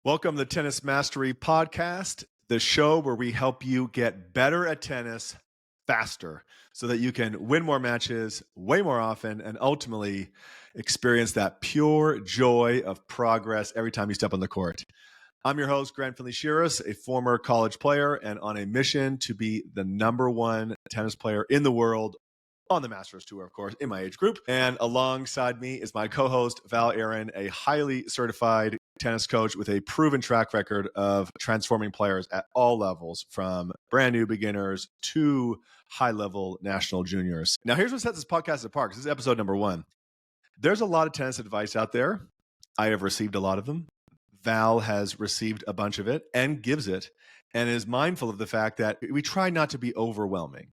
Welcome to the Tennis Mastery Podcast, the show where we help you get better at tennis faster so that you can win more matches way more often and ultimately experience that pure joy of progress every time you step on the court. I'm your host, Grant Finley-Shiras, a former college player and on a mission to be the #1 tennis player in the world on the Masters Tour, of course, in my age group. And alongside me is my co-host, Val Aaron, a highly certified tennis coach with a proven track record of transforming players at all levels, from brand new beginners to high-level national juniors. Now, here's what sets this podcast apart, because this is episode #1. There's a lot of tennis advice out there. I have received a lot of them. Val has received a bunch of it and gives it, and is mindful of the fact that we try not to be overwhelming.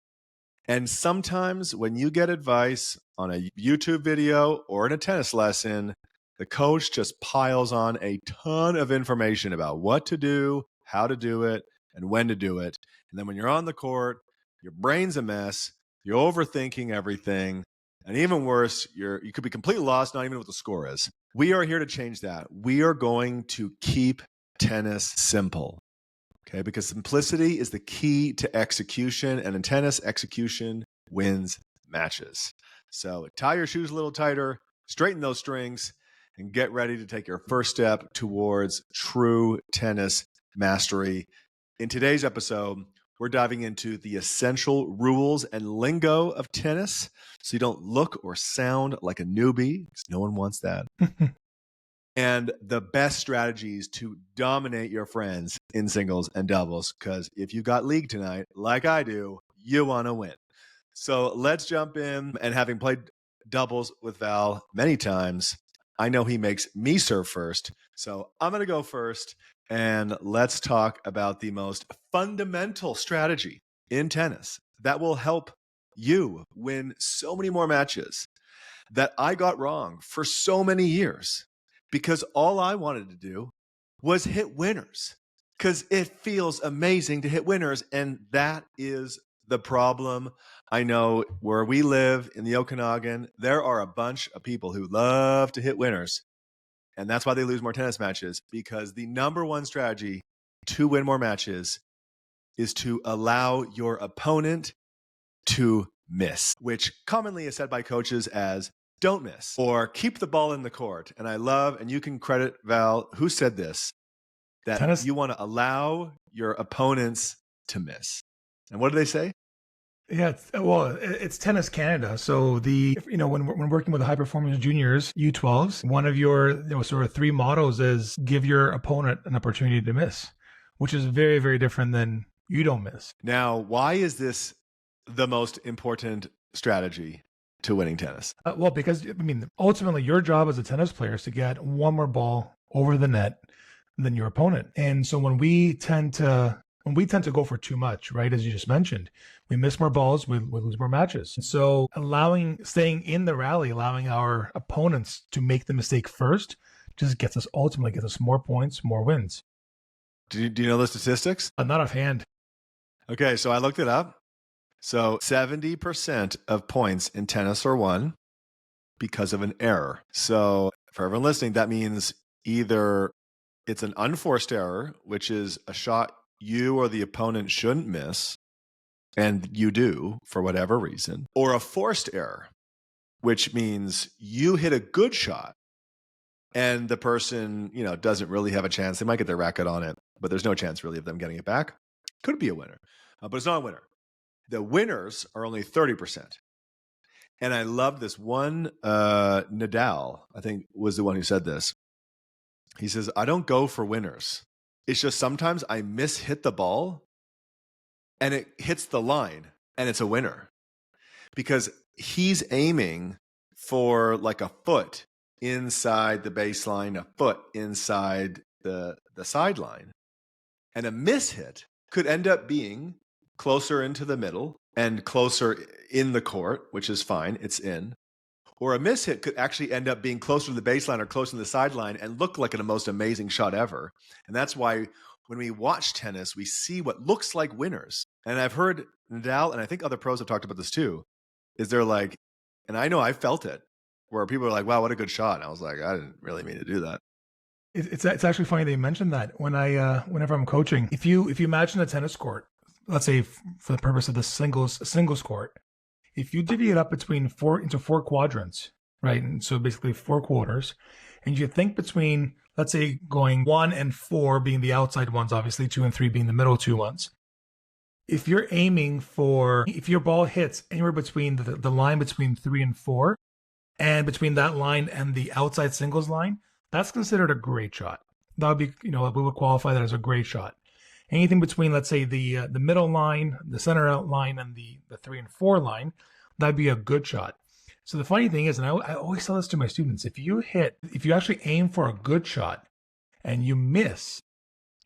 And sometimes when you get advice on a YouTube video or in a tennis lesson, the coach just piles on a ton of information about what to do, how to do it, and when to do it. And then when you're on the court, your brain's a mess, you're overthinking everything, and even worse, you could be completely lost, not even know what the score is. We are here to change that. We are going to keep tennis simple. Okay, because simplicity is the key to execution, and in tennis, execution wins matches. So tie your shoes a little tighter, straighten those strings, and get ready to take your first step towards true tennis mastery. In today's episode, we're diving into the essential rules and lingo of tennis so you don't look or sound like a newbie, because no one wants that. And the best strategies to dominate your friends in singles and doubles, because if you got league tonight, like I do, you want to win. So let's jump in. And having played doubles with Val many times, I know he makes me serve first. So I'm going to go first, and let's talk about the most fundamental strategy in tennis that will help you win so many more matches that I got wrong for so many years. Because all I wanted to do was hit winners, because it feels amazing to hit winners. And that is the problem. I know where we live in the Okanagan, there are a bunch of people who love to hit winners. And that's why they lose more tennis matches, because the #1 strategy to win more matches is to allow your opponent to miss, which commonly is said by coaches as don't miss or keep the ball in the court. And I love, and you can credit Val, who said this, that Tennis. you want to allow your opponents to miss. And what do they say? Yeah, it's Tennis Canada. So when we're working with the high performance juniors, U12s, one of your sort of 3 mottos is give your opponent an opportunity to miss, which is very, very different than you don't miss. Now, why is this the most important strategy to winning tennis? Because ultimately your job as a tennis player is to get one more ball over the net than your opponent. And so when we tend to go for too much, right, as you just mentioned, we miss more balls, we lose more matches. And so staying in the rally, allowing our opponents to make the mistake first, just ultimately gets us more points, more wins. Do you know the statistics? Not offhand. Okay, so I looked it up. So 70% of points in tennis are won because of an error. So for everyone listening, that means either it's an unforced error, which is a shot you or the opponent shouldn't miss, and you do for whatever reason, or a forced error, which means you hit a good shot and the person, doesn't really have a chance. They might get their racket on it, but there's no chance really of them getting it back. Could be a winner, but it's not a winner. The winners are only 30%. And I love this one, Nadal, I think, was the one who said this. He says, I don't go for winners. It's just sometimes I hit the ball and it hits the line and it's a winner, because he's aiming for like a foot inside the baseline, a foot inside the sideline. And a mishit could end up being closer into the middle and closer in the court, which is fine, it's in. Or a mishit could actually end up being closer to the baseline or closer to the sideline and look like the most amazing shot ever. And that's why when we watch tennis, we see what looks like winners. And I've heard Nadal, and I think other pros have talked about this too, is they're like, and I know I felt it, where people are like, wow, what a good shot. And I was like, I didn't really mean to do that. It's actually funny that you mentioned that. Whenever I'm coaching, if you imagine a tennis court, let's say for the purpose of the singles court, if you divvy it up between four quadrants, right? And so basically 4 quarters, and you think between, let's say, going 1 and 4 being the outside ones, obviously 2 and 3 being the middle 2 ones. If your ball hits anywhere between the line between 3 and 4, and between that line and the outside singles line, that's considered a great shot. That would be, we would qualify that as a great shot. Anything between, let's say, the middle line, the center out line, and the 3 and 4 line, that'd be a good shot. So the funny thing is, and I always tell this to my students, if you actually aim for a good shot and you miss,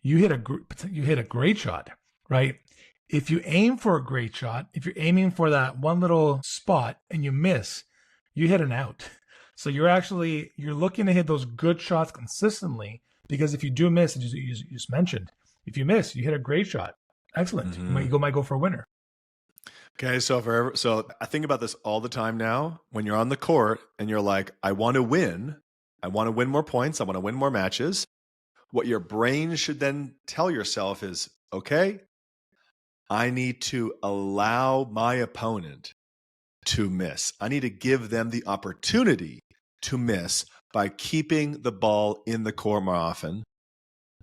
you hit a great shot, right? If you aim for a great shot, if you're aiming for that one little spot and you miss, you hit an out. So you're looking to hit those good shots consistently, because if you do miss, as you just mentioned, if you miss, you hit a great shot. Excellent. Mm-hmm. You might go for a winner. Okay, so I think about this all the time now. When you're on the court and you're like, I want to win more points, I want to win more matches. What your brain should then tell yourself is, okay, I need to allow my opponent to miss. I need to give them the opportunity to miss by keeping the ball in the court more often,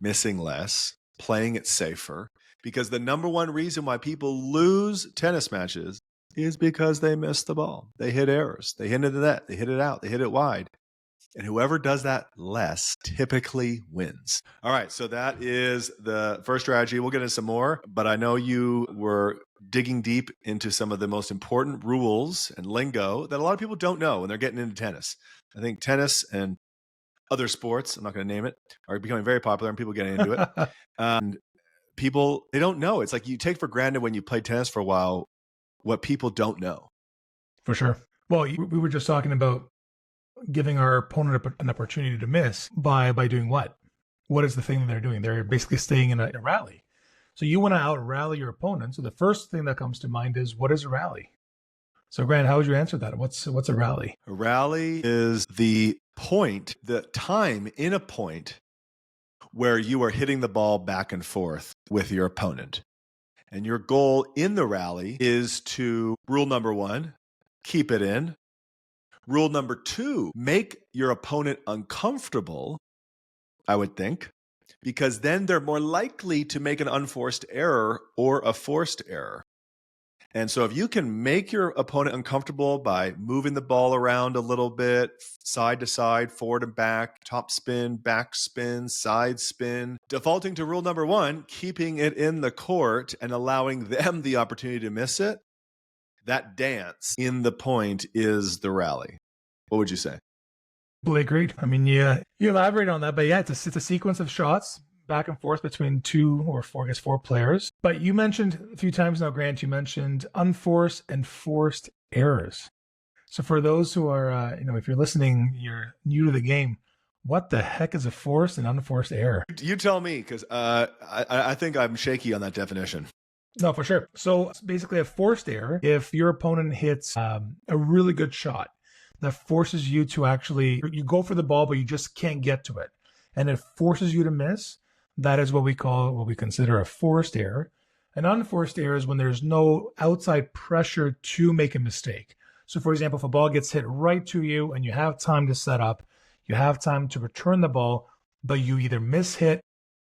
missing less, playing it safer. Because the number one reason why people lose tennis matches is because they miss the ball. They hit errors. They hit into the net. They hit it out. They hit it wide. And whoever does that less typically wins. All right, so that is the first strategy. We'll get into some more, but I know you were digging deep into some of the most important rules and lingo that a lot of people don't know when they're getting into tennis. I think tennis and other sports, I'm not going to name it, are becoming very popular and people getting into it. And people, they don't know. It's like you take for granted when you play tennis for a while what people don't know. For sure. Well, we were just talking about giving our opponent an opportunity to miss by doing what? What is the thing that they're doing? They're basically staying in a rally. So you want to out-rally your opponent. So the first thing that comes to mind is, what is a rally? So Grant, how would you answer that? What's a rally? A rally is the time in a point where you are hitting the ball back and forth with your opponent. And your goal in the rally is to, rule number 1, keep it in. Rule number 2, make your opponent uncomfortable, I would think, because then they're more likely to make an unforced error or a forced error. And so if you can make your opponent uncomfortable by moving the ball around a little bit, side to side, forward and back, top spin, back spin, side spin, defaulting to rule number 1, keeping it in the court and allowing them the opportunity to miss it, that dance in the point is the rally. What would you say? Well, agreed. I mean, you elaborate on that, but yeah, it's a sequence of shots back and forth between 2 or 4 players. But you mentioned a few times now, Grant, you mentioned unforced and forced errors. So for those who are, if you're listening, you're new to the game, what the heck is a forced and unforced error? You tell me, because I think I'm shaky on that definition. No, for sure. So basically a forced error, if your opponent hits a really good shot that forces you to you go for the ball, but you just can't get to it, and it forces you to miss, that is what we consider a forced error. An unforced error is when there's no outside pressure to make a mistake. So for example, if a ball gets hit right to you and you have time to set up, you have time to return the ball, but you either miss hit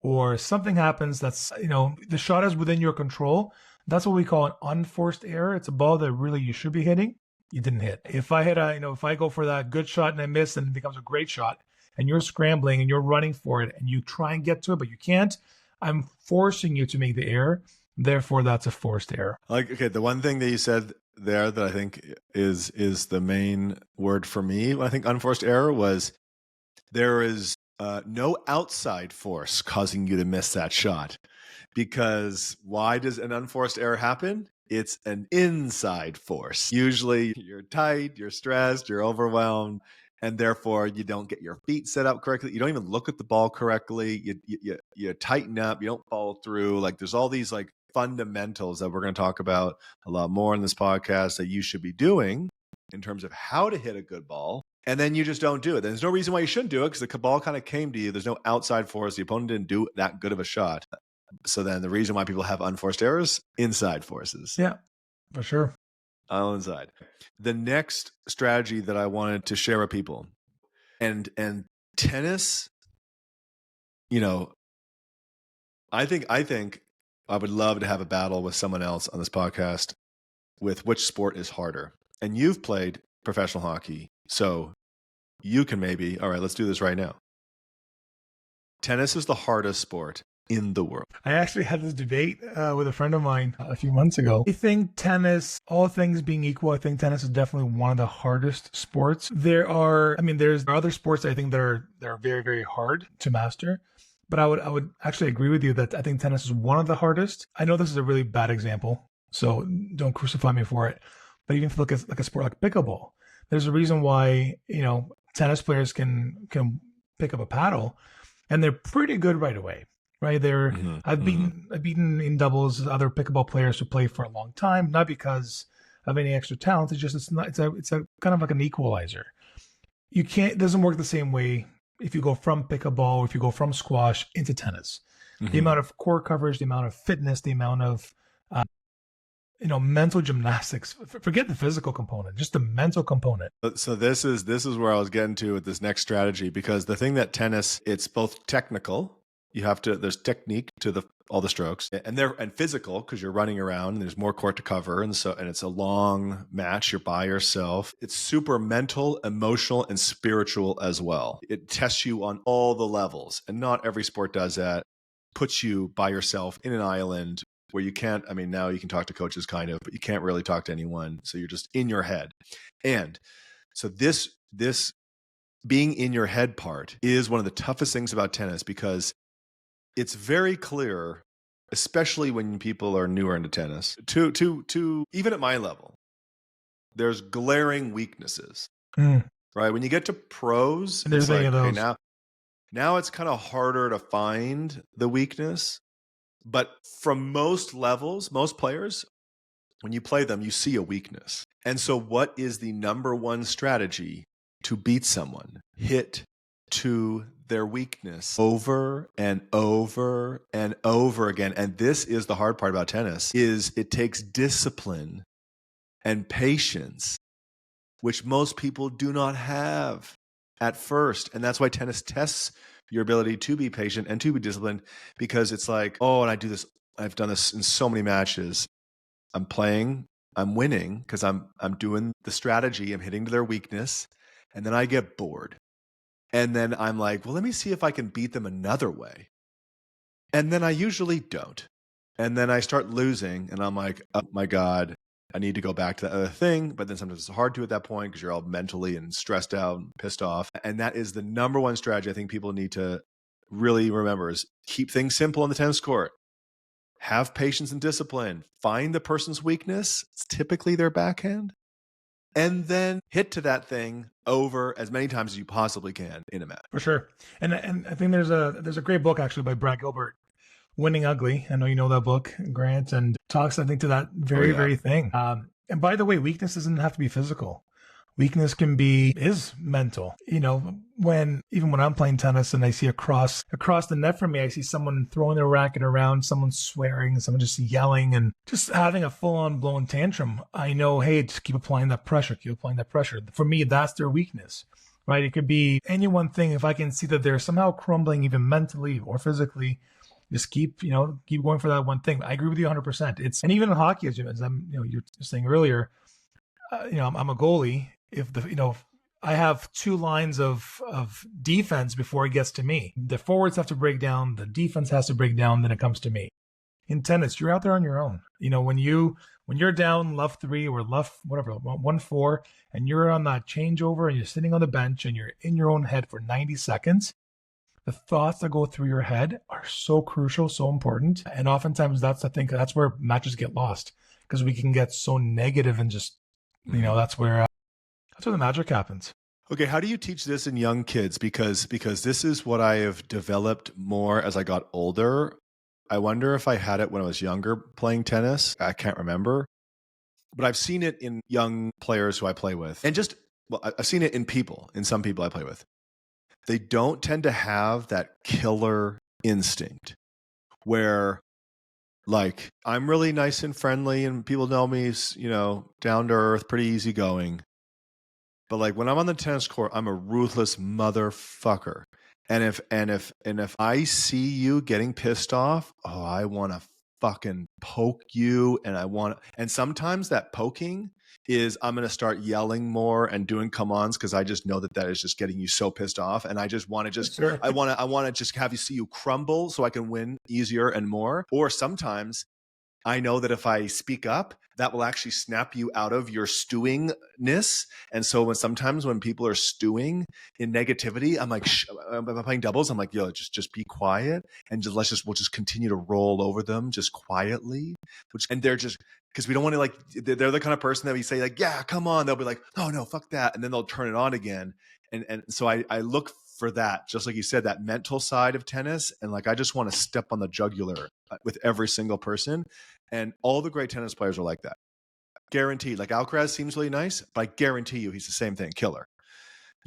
or something happens that's, the shot is within your control, that's what we call an unforced error. It's a ball that really you should be hitting, you didn't hit. If I hit if I go for that good shot and I miss and it becomes a great shot, and you're scrambling and you're running for it and you try and get to it, but you can't, I'm forcing you to make the error. Therefore, that's a forced error. Okay, the one thing that you said there that I think is the main word for me when I think unforced error was there is no outside force causing you to miss that shot. Because why does an unforced error happen? It's an inside force. Usually you're tight, you're stressed, you're overwhelmed, and therefore you don't get your feet set up correctly. You don't even look at the ball correctly. You tighten up, you don't follow through. Like there's all these like fundamentals that we're going to talk about a lot more in this podcast that you should be doing in terms of how to hit a good ball. And then you just don't do it. There's no reason why you shouldn't do it because the ball kind of came to you. There's no outside force. The opponent didn't do that good of a shot. So then the reason why people have unforced errors, inside forces. Yeah, for sure. All inside. The next strategy that I wanted to share with people, and tennis, you know, I think I would love to have a battle with someone else on this podcast with which sport is harder. And you've played professional hockey, so you can maybe, all right, let's do this right now. Tennis is the hardest sport in the world. I actually had this debate with a friend of mine a few months ago. I think tennis, all things being equal, I think tennis is definitely one of the hardest sports. There's other sports I think that are very, very hard to master. But I would actually agree with you that I think tennis is one of the hardest. I know this is a really bad example, so don't crucify me for it. But even if you look at like a sport like pickleball, there's a reason why, tennis players can pick up a paddle and they're pretty good right away. Right. I've beaten in doubles other pickleball players who play for a long time, not because of any extra talent. It's just it's a kind of like an equalizer. It doesn't work the same way if you go from pickleball or if you go from squash into tennis. The amount of core coverage, the amount of fitness, the amount of mental gymnastics. Forget the physical component, just the mental component. So this is where I was getting to with this next strategy, because the thing that tennis, it's both technical. There's technique to all the strokes, and physical because you're running around and there's more court to cover, and it's a long match. You're by yourself. It's super mental, emotional, and spiritual as well. It tests you on all the levels, and not every sport does that. Puts you by yourself in an island where you can't. I mean, now you can talk to coaches kind of, but you can't really talk to anyone. So you're just in your head, and so this being in your head part is one of the toughest things about tennis, because it's very clear, especially when people are newer into tennis, to even at my level, there's glaring weaknesses, right? When you get to pros, There's it's like, those. okay, now it's kind of harder to find the weakness. But from most levels, most players, when you play them, you see a weakness. And so what is the number one strategy to beat someone? Hit to their weakness over and over and over again. And this is the hard part about tennis, is it takes discipline and patience, which most people do not have at first. And that's why tennis tests your ability to be patient and to be disciplined, because it's like, oh, and I've done this in so many matches. I'm playing, I'm winning because I'm doing the strategy, I'm hitting to their weakness, and then I get bored. And then I'm like, well, let me see if I can beat them another way. And then I usually don't. And then I start losing, and I'm like, oh my God, I need to go back to that other thing. But then sometimes it's hard to at that point because you're all mentally and stressed out and pissed off. And that is the number one strategy I think people need to really remember, is keep things simple on the tennis court. Have patience and discipline. Find the person's weakness. It's typically their backhand. And then hit to that thing over as many times as you possibly can in a match. For sure. And I think there's a great book actually by Brad Gilbert, Winning Ugly. I know you know that book, Grant, and talks, I think, to that very thing. And by the way, weakness doesn't have to be physical. Weakness is mental. When I'm playing tennis and I see across the net from me, I see someone throwing their racket around, someone swearing, someone just yelling and just having a full-on blown tantrum. I know, hey, just keep applying that pressure. For me, that's their weakness, right? It could be any one thing. If I can see that they're somehow crumbling, even mentally or physically, just keep going for that one thing. I agree with you 100%. And even in hockey, as you're saying earlier, I'm a goalie. If I have two lines of defense before it gets to me, the forwards have to break down, the defense has to break down, then it comes to me. In tennis, you're out there on your own. When you're down left 3 or left whatever 1-4, and you're on that changeover and you're sitting on the bench and you're in your own head for 90 seconds, the thoughts that go through your head are so crucial, so important, and oftentimes that's where matches get lost, because we can get so negative and just that's where the magic happens. Okay, how do you teach this in young kids? Because this is what I have developed more as I got older. I wonder if I had it when I was younger playing tennis. I can't remember. But I've seen it in young players who I play with. And just well, I've seen it in some people I play with. They don't tend to have that killer instinct where, like, I'm really nice and friendly and people know me as, down to earth, pretty easygoing. But like when I'm on the tennis court, I'm a ruthless motherfucker. And if I see you getting pissed off, oh, I want to fucking poke you. And sometimes that poking is I'm going to start yelling more and doing come-ons because I just know that is just getting you so pissed off. And I just want to Sure. I want to just have you see you crumble so I can win easier and more. Or sometimes I know that if I speak up, that will actually snap you out of your stewingness. And so sometimes when people are stewing in negativity, I'm like, I'm playing doubles. I'm like, yo, just be quiet and we'll just continue to roll over them just quietly. And they're just, because we don't want to, like, they're the kind of person that we say like, yeah, come on. They'll be like, oh no, fuck that. And then they'll turn it on again. And so I look for that, just like you said, that mental side of tennis. And like, I just want to step on the jugular with every single person. And all the great tennis players are like that. Guaranteed. Like Alcaraz seems really nice, but I guarantee you he's the same thing. Killer.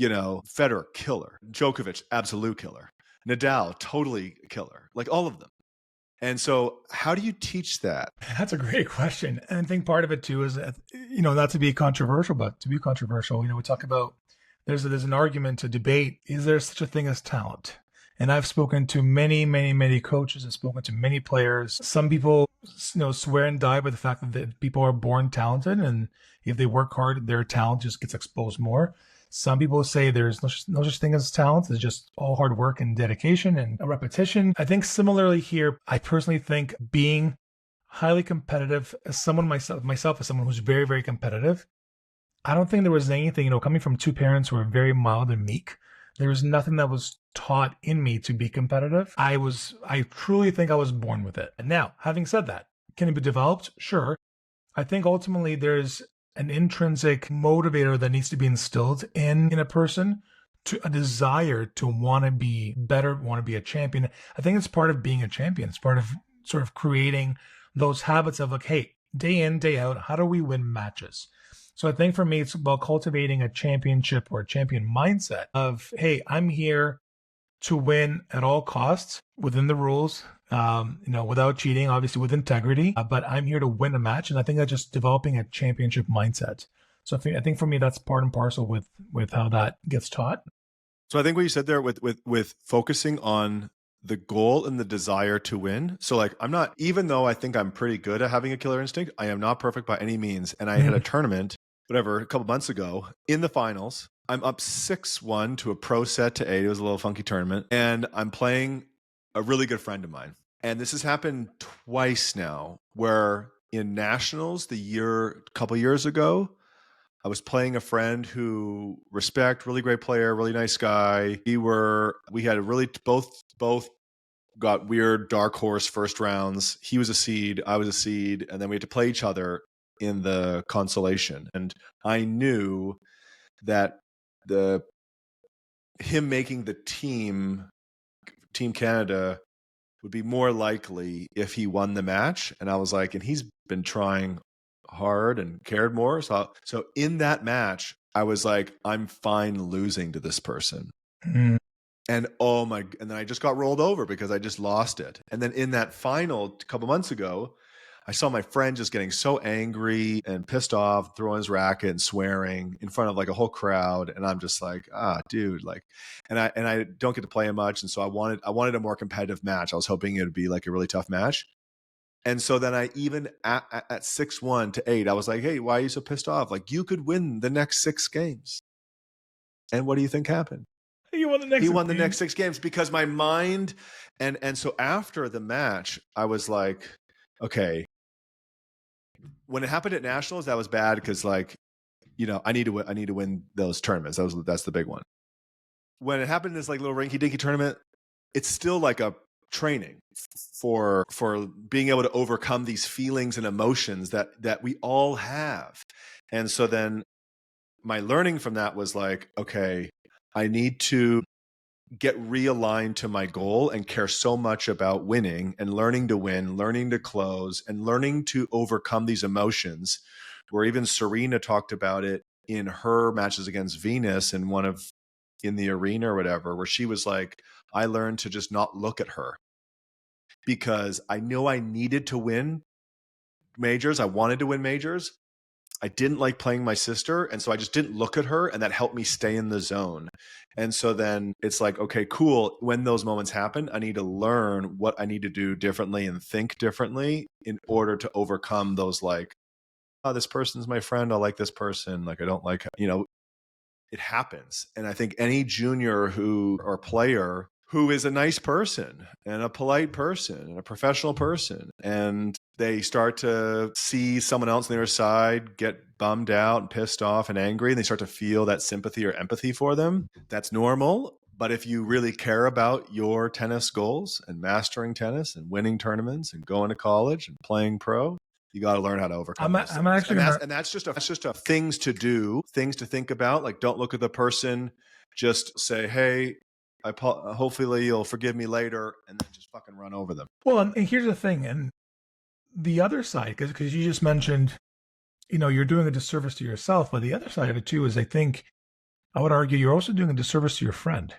Federer, killer. Djokovic, absolute killer. Nadal, totally killer. Like all of them. And so how do you teach that? That's a great question. And I think part of it too is that, not to be controversial, but to be controversial, we talk about there's an argument, a debate. Is there such a thing as talent? And I've spoken to many, many, many coaches. I've spoken to many players. Some people, swear and die by the fact that people are born talented, and if they work hard, their talent just gets exposed more. Some people say there's no such thing as talent. It's just all hard work and dedication and a repetition. I think similarly here, I personally think being highly competitive, as someone myself as someone who's very, very competitive, I don't think there was anything, coming from two parents who are very mild and meek. There was nothing that was taught in me to be competitive. I truly think I was born with it. And now, having said that, can it be developed? Sure. I think ultimately there's an intrinsic motivator that needs to be instilled in a person, to a desire to want to be better, want to be a champion. I think it's part of being a champion. It's part of sort of creating those habits of like, hey, day in, day out, how do we win matches? So I think for me, it's about cultivating a championship or a champion mindset of, hey, I'm here to win at all costs within the rules, without cheating, obviously with integrity, but I'm here to win a match. And I think that's just developing a championship mindset. So I think for me, that's part and parcel with how that gets taught. So I think what you said there with focusing on the goal and the desire to win. So like, even though I think I'm pretty good at having a killer instinct, I am not perfect by any means. And I had a tournament, a couple months ago in the finals. I'm up 6-1 to a pro set to 8. It was a little funky tournament. And I'm playing a really good friend of mine. And this has happened twice now, where in nationals a couple years ago, I was playing a friend who really great player, really nice guy. We had a really both got weird dark horse first rounds. He was a seed, I was a seed, and then we had to play each other in the consolation. And I knew that him making the Team Canada would be more likely if he won the match. And I was like, and he's been trying hard and cared more. So in that match, I was like, I'm fine losing to this person. Mm. And and then I just got rolled over because I just lost it. And then in that final a couple months ago, I saw my friend just getting so angry and pissed off, throwing his racket and swearing in front of like a whole crowd. And I'm just like, dude, like, and I don't get to play him much. And so I wanted a more competitive match. I was hoping it would be like a really tough match. And so then I even at 6-1 to 8, I was like, hey, why are you so pissed off? Like, you could win the next 6 games. And what do you think happened? He won the next 6 games because my mind, and so after the match, I was like, okay. When it happened at nationals, that was bad because like, I need to win those tournaments. That's the big one. When it happened in this like little rinky dinky tournament, it's still like a training for being able to overcome these feelings and emotions that we all have. And so then my learning from that was like, okay, I need to get realigned to my goal and care so much about winning and learning to win, learning to close, and learning to overcome these emotions, where even Serena talked about it in her matches against Venus in the arena or whatever, where she was like, I learned to just not look at her because I knew I needed to win majors. I wanted to win majors. I didn't like playing my sister. And so I just didn't look at her, and that helped me stay in the zone. And so then it's like, okay, cool. When those moments happen, I need to learn what I need to do differently and think differently in order to overcome those, like, oh, this person's my friend. I like this person. Like, I don't like, it happens. And I think any junior or player who is a nice person and a polite person and a professional person, and they start to see someone else on their side get bummed out and pissed off and angry, and they start to feel that sympathy or empathy for them. That's normal. But if you really care about your tennis goals and mastering tennis and winning tournaments and going to college and playing pro, you got to learn how to overcome those things. That's just a things to do, things to think about. Like, don't look at the person, just say, hey, hopefully you'll forgive me later, and then just fucking run over them. Well, and here's the thing, and the other side, because you just mentioned, you're doing a disservice to yourself, but the other side of it too is, I think, I would argue you're also doing a disservice to your friend,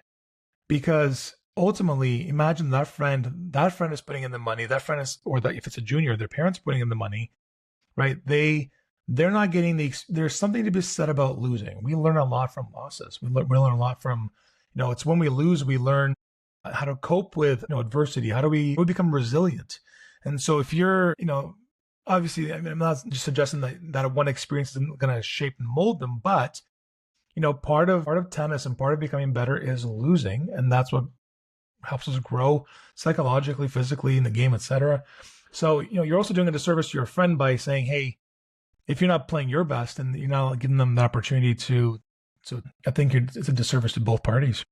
because ultimately, imagine that friend is putting in the money, if it's a junior, their parents putting in the money, right? They're not getting there's something to be said about losing. We learn a lot from losses. We learn a lot from, it's when we lose, we learn how to cope with adversity. How do we become resilient? And so if you're, obviously, I mean, I'm not just suggesting that one experience isn't going to shape and mold them, but, part of tennis and part of becoming better is losing. And that's what helps us grow psychologically, physically in the game, etc. So, you're also doing a disservice to your friend by saying, hey, if you're not playing your best and you're not giving them the opportunity to, I think it's a disservice to both parties.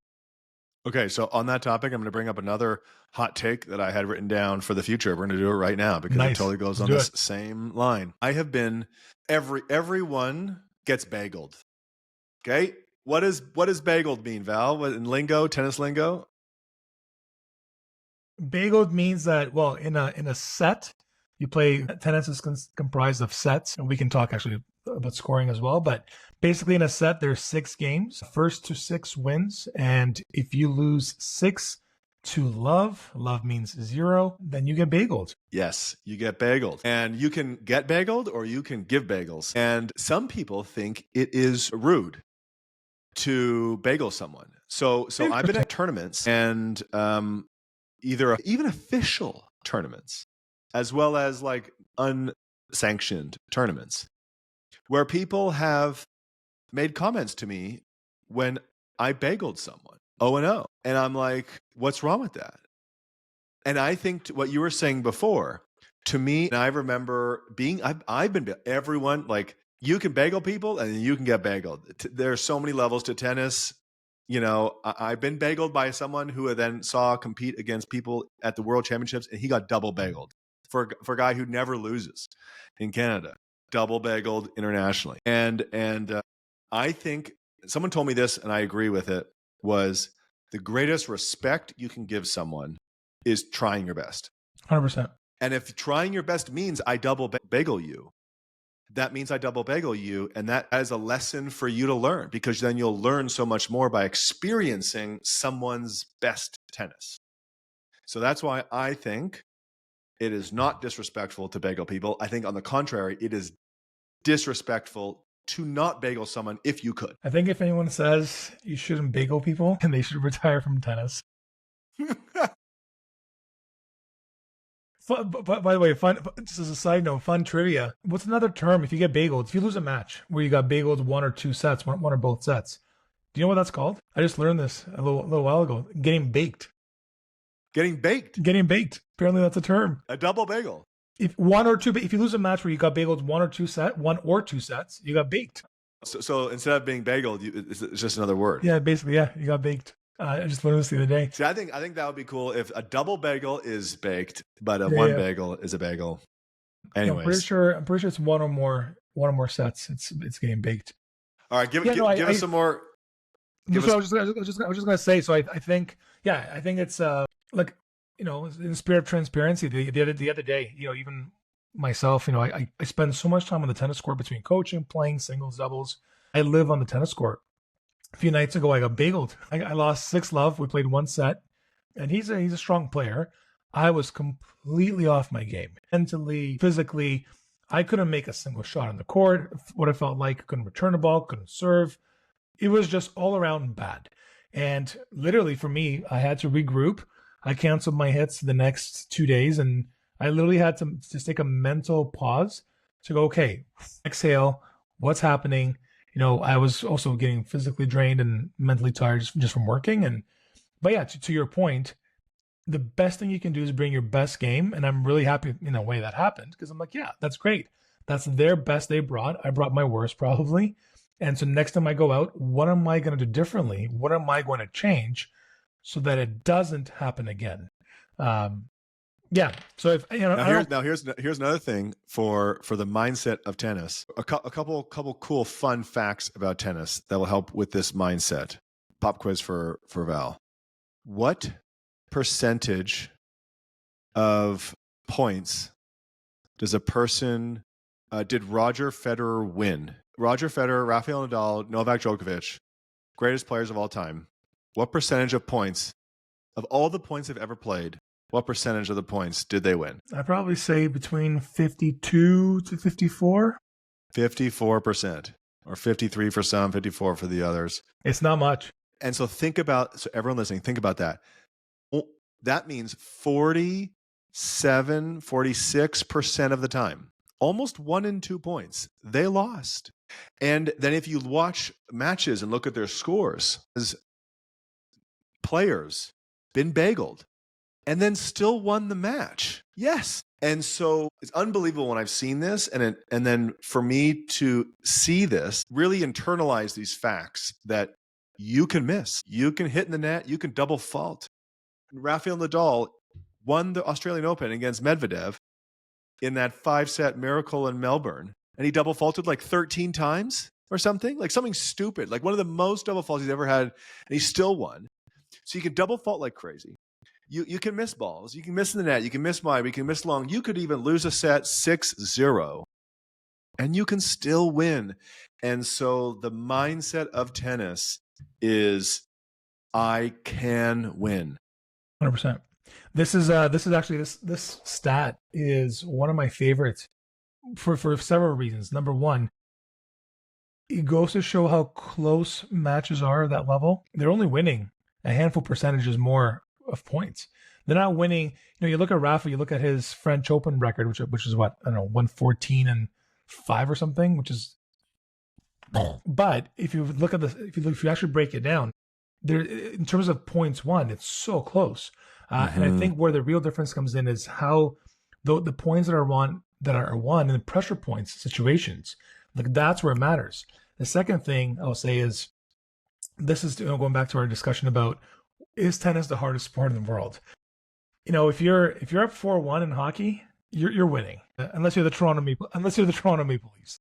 Okay, so on that topic, I'm going to bring up another hot take that I had written down for the future. We're going to do it right now because it totally goes on this same line. I have been everyone gets bageled. Okay, what does bageled mean, Val? What, in lingo, tennis lingo? Bageled means that, well, in a set, you play. Tennis is comprised of sets, and we can talk actually about scoring as well. But basically, in a set, there's 6 games. First to 6 wins, and if you lose 6 to love means 0, then you get bageled. Yes, you get bageled, and you can get bageled or you can give bagels. And some people think it is rude to bagel someone. So I've been at tournaments and even official tournaments, as well as like unsanctioned tournaments, where people have made comments to me when I bageled someone 0-0. And I'm like, what's wrong with that? And I think what you were saying before, to me, and I remember I've been everyone, like, you can bagel people and you can get bageled. There's so many levels to tennis. I've been bageled by someone who I then saw compete against people at the World Championships, and he got double bageled for a guy who never loses in Canada, double bageled internationally. And I think someone told me this, and I agree with it, was the greatest respect you can give someone is trying your best. 100%. And if trying your best means I double bagel you, that means I double bagel you. And that is a lesson for you to learn, because then you'll learn so much more by experiencing someone's best tennis. So that's why I think it is not disrespectful to bagel people. I think on the contrary, it is disrespectful to not bagel someone if you could. I think if anyone says you shouldn't bagel people, then they should retire from tennis. But by the way, just as a side note, fun trivia. What's another term if you get bageled? If you lose a match where you got bageled one or two sets, one or both sets, do you know what that's called? I just learned this a little while ago. Getting baked. Getting baked? Getting baked. Apparently that's a term. A double bagel. If you lose a match where you got bageled one or two sets, you got baked. So instead of being bageled, it's just another word. Yeah, basically, yeah, you got baked. I just learned this the other day. See, I think that would be cool if a double bagel is baked, but one bagel is a bagel. Anyways, I'm pretty sure it's one or more sets. It's getting baked. All right, give us some more. I was just gonna say. So I think it's like, in the spirit of transparency. The other day, even myself, I spend so much time on the tennis court between coaching, playing singles, doubles. I live on the tennis court. A few nights ago, I got bageled. I lost 6-love. We played one set, and he's a strong player. I was completely off my game. Mentally, physically, I couldn't make a single shot on the court. What I felt like, couldn't return the ball, couldn't serve. It was just all around bad. And literally for me, I had to regroup. I canceled my hits the next 2 days, and I literally had to just take a mental pause to go, okay, exhale, what's happening? I was also getting physically drained and mentally tired just from working. But yeah, to your point, the best thing you can do is bring your best game. And I'm really happy in a way that happened, because I'm like, yeah, that's great. That's their best they brought. I brought my worst probably. And so next time I go out, what am I going to do differently? What am I going to change so that it doesn't happen again? Yeah. So if here's another thing for the mindset of tennis. A couple cool fun facts about tennis that will help with this mindset. Pop quiz for Val. What percentage of points does a person did Roger Federer win? Roger Federer, Rafael Nadal, Novak Djokovic, greatest players of all time. What percentage of points, of all the points they've ever played, what percentage of the points did they win? I'd probably say between 52 to 54. 54%, or 53 for some, 54 for the others. It's not much. And so everyone listening, think about that. Well, that means 46% of the time, almost 1 in 2 points, they lost. And then if you watch matches and look at their scores, as players been bageled and then still won the match. Yes. And so it's unbelievable when I've seen this. And then for me to see this, really internalize these facts that you can miss. You can hit in the net. You can double fault. Rafael Nadal won the Australian Open against Medvedev in that 5-set miracle in Melbourne. And he double faulted like 13 times or something, like something stupid, like one of the most double faults he's ever had. And he still won. So you can double fault like crazy. You can miss balls. You can miss in the net. You can miss wide. You can miss long. You could even lose a set 6-0 and you can still win. And so the mindset of tennis is I can win. 100%. This is actually this stat is one of my favorites for several reasons. Number one, it goes to show how close matches are at that level. They're only winning a handful percentages more of points. They're not winning. You look at Rafa, you look at his French Open record, which is what, I don't know, 114-5 or something, which is. But if you look at this, if you actually break it down, there in terms of points won, it's so close. And I think where the real difference comes in is how the points that are won in the pressure points situations, like that's where it matters. The second thing I'll say is, this is going back to our discussion about, is tennis the hardest sport in the world? If you're up 4-1 in hockey, you're winning, unless you're the Toronto Maple Leafs,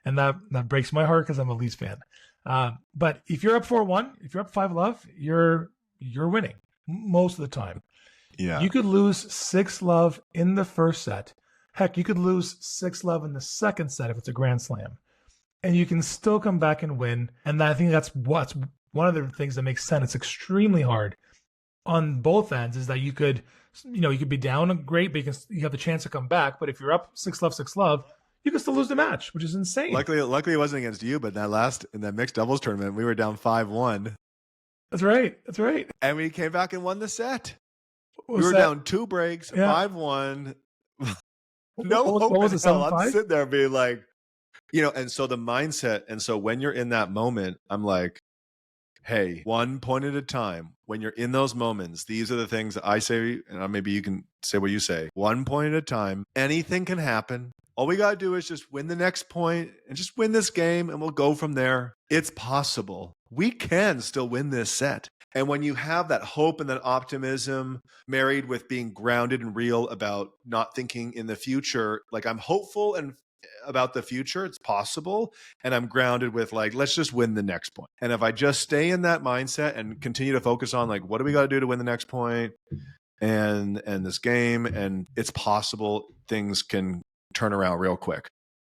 and that breaks my heart because I'm a Leafs fan. But if you're up 4-1, if you're up 5-love, you're winning most of the time. Yeah, you could lose 6-love in the first set. Heck, you could lose 6-love in the second set if it's a grand slam, and you can still come back and win. And I think that's what's one of the things that makes tennis extremely hard on both ends, is that you could be down great, but you have the chance to come back. But if you're up 6-love, you can still lose the match, which is insane. Luckily it wasn't against you, but in that mixed doubles tournament, we were down 5-1. That's right. And we came back and won the set. We were down 2 breaks, 5-1. No hope. What was it? I'm sitting there being like, and so the mindset, and so when you're in that moment, I'm like, hey, 1 point at a time. When you're in those moments, these are the things that I say, and maybe you can say what you say. 1 point at a time. Anything can happen. All we got to do is just win the next point and just win this game, and we'll go from there. It's possible. We can still win this set. And when you have that hope and that optimism married with being grounded and real about not thinking in the future, like I'm hopeful and about the future, it's possible. And I'm grounded with like, let's just win the next point. And if I just stay in that mindset and continue to focus on like, what do we got to do to win the next point and this game, and it's possible things can turn around real quick.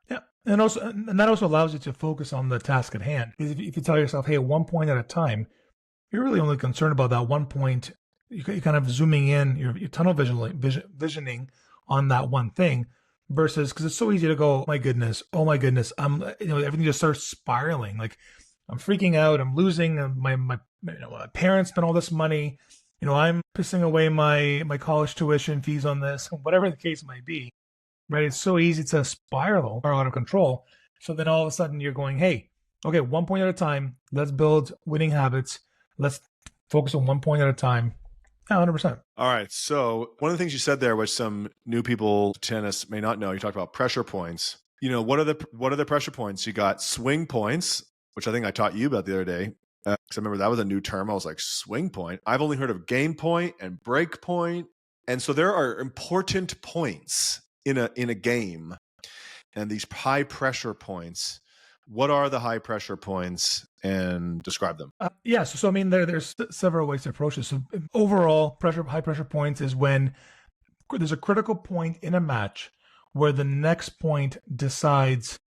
Yeah. And that also allows you to focus on the task at hand. Because if you tell yourself, hey, 1 point at a time, you're really only concerned about that 1 point. You're kind of zooming in, you're tunnel visioning on that one thing, versus because it's so easy to go, oh my goodness, everything just starts spiraling. Like I'm freaking out, I'm losing my parents spent all this money, I'm pissing away my college tuition fees on this, whatever the case might be. Right? It's so easy to spiral or out of control. So then all of a sudden you're going, hey, okay, 1 point at a time. Let's build winning habits. Let's focus on 1 point at a time. Yeah, 100%. All right. So one of the things you said there, which some new people to tennis may not know, you talked about pressure points. What are the pressure points? You got swing points, which I think I taught you about the other day. Because I remember that was a new term. I was like, swing point. I've only heard of game point and break point. And so there are important points in a game, and these high pressure points. What are the high pressure points, and describe them? So I mean, there's several ways to approach this. So overall, high pressure points is when there's a critical point in a match where the next point decides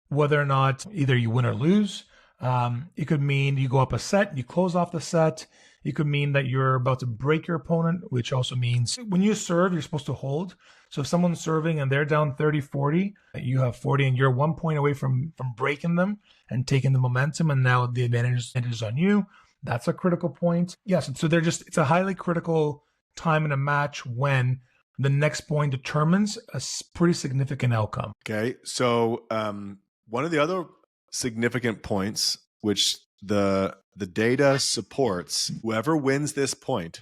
whether or not either you win or lose. It could mean you go up a set, you close off the set. It could mean that you're about to break your opponent, which also means when you serve, you're supposed to hold. So if someone's serving and they're down 30-40, you have 40 and you're 1 point away from breaking them and taking the momentum, and now the advantage is on you. That's a critical point. Yes, so it's a highly critical time in a match when the next point determines a pretty significant outcome. Okay, so one of the other significant points, which the data supports, whoever wins this point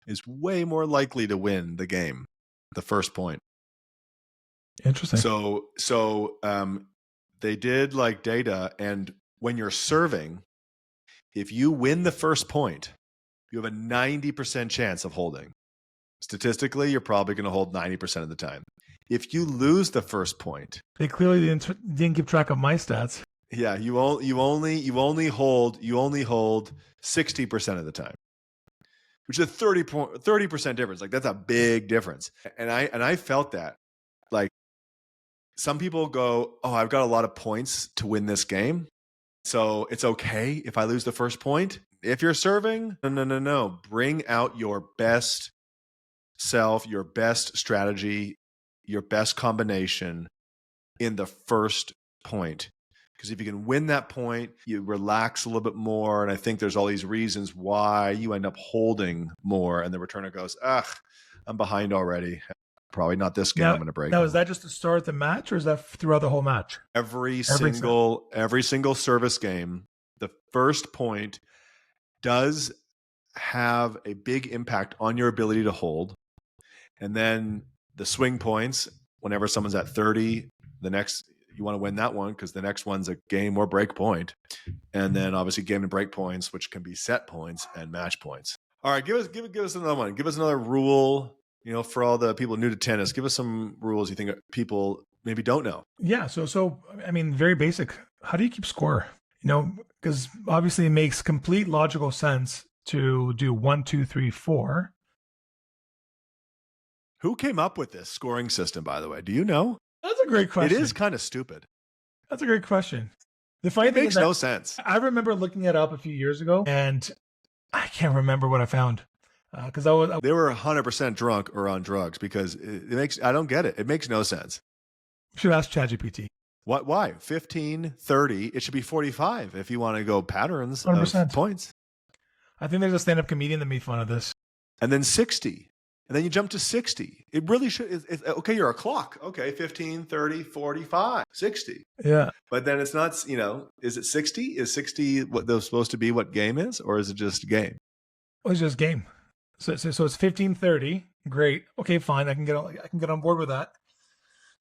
is way more likely to win the game, the first point. Interesting. So they did like data, and when you're serving, if you win the first point, you have a 90% chance of holding. Statistically, you're probably going to hold 90% of the time. If you lose the first point, they clearly didn't keep track of my stats. Yeah, you only hold 60% of the time, which is a 30% difference. Like that's a big difference. And I felt that. Like some people go, "Oh, I've got a lot of points to win this game, so it's okay if I lose the first point." If you're serving, no. Bring out your best self, your best strategy, your best combination in the first point. Because if you can win that point, you relax a little bit more. And I think there's all these reasons why you end up holding more. And the returner goes, I'm behind already. Probably not this game. I'm going to break. Now, is that just to start the match, or is that throughout the whole match? Every single service game, the first point does have a big impact on your ability to hold. And then the swing points, whenever someone's at 30, the next, you want to win that one because the next one's a game or break point. And then obviously game and break points, which can be set points and match points. All right, give us another one. Give us another rule, for all the people new to tennis. Give us some rules you think people maybe don't know. Yeah, so I mean, very basic. How do you keep score? Because obviously it makes complete logical sense to do 1, 2, 3, 4. Who came up with this scoring system, by the way? Do you know? That's a great question. It is kind of stupid. That's a great question. The funny thing makes no sense. I remember looking it up a few years ago, and I can't remember what I found. Because they were 100% drunk or on drugs, because I don't get it. It makes no sense. Should ask ChatGPT. What? Why? 15, 30. It should be 45 if you want to go patterns 100%. Of points. I think there's a stand-up comedian that made fun of this. And then 60. And then you jump to 60. It really should. Okay, you're a clock. Okay, 15, 30, 45, 60. Yeah. But then it's not, is it 60? Is 60 what they're supposed to be what game is? Or is it just game? Well, it's just game. So it's 15, 30. Great. Okay, fine. I can get on board with that.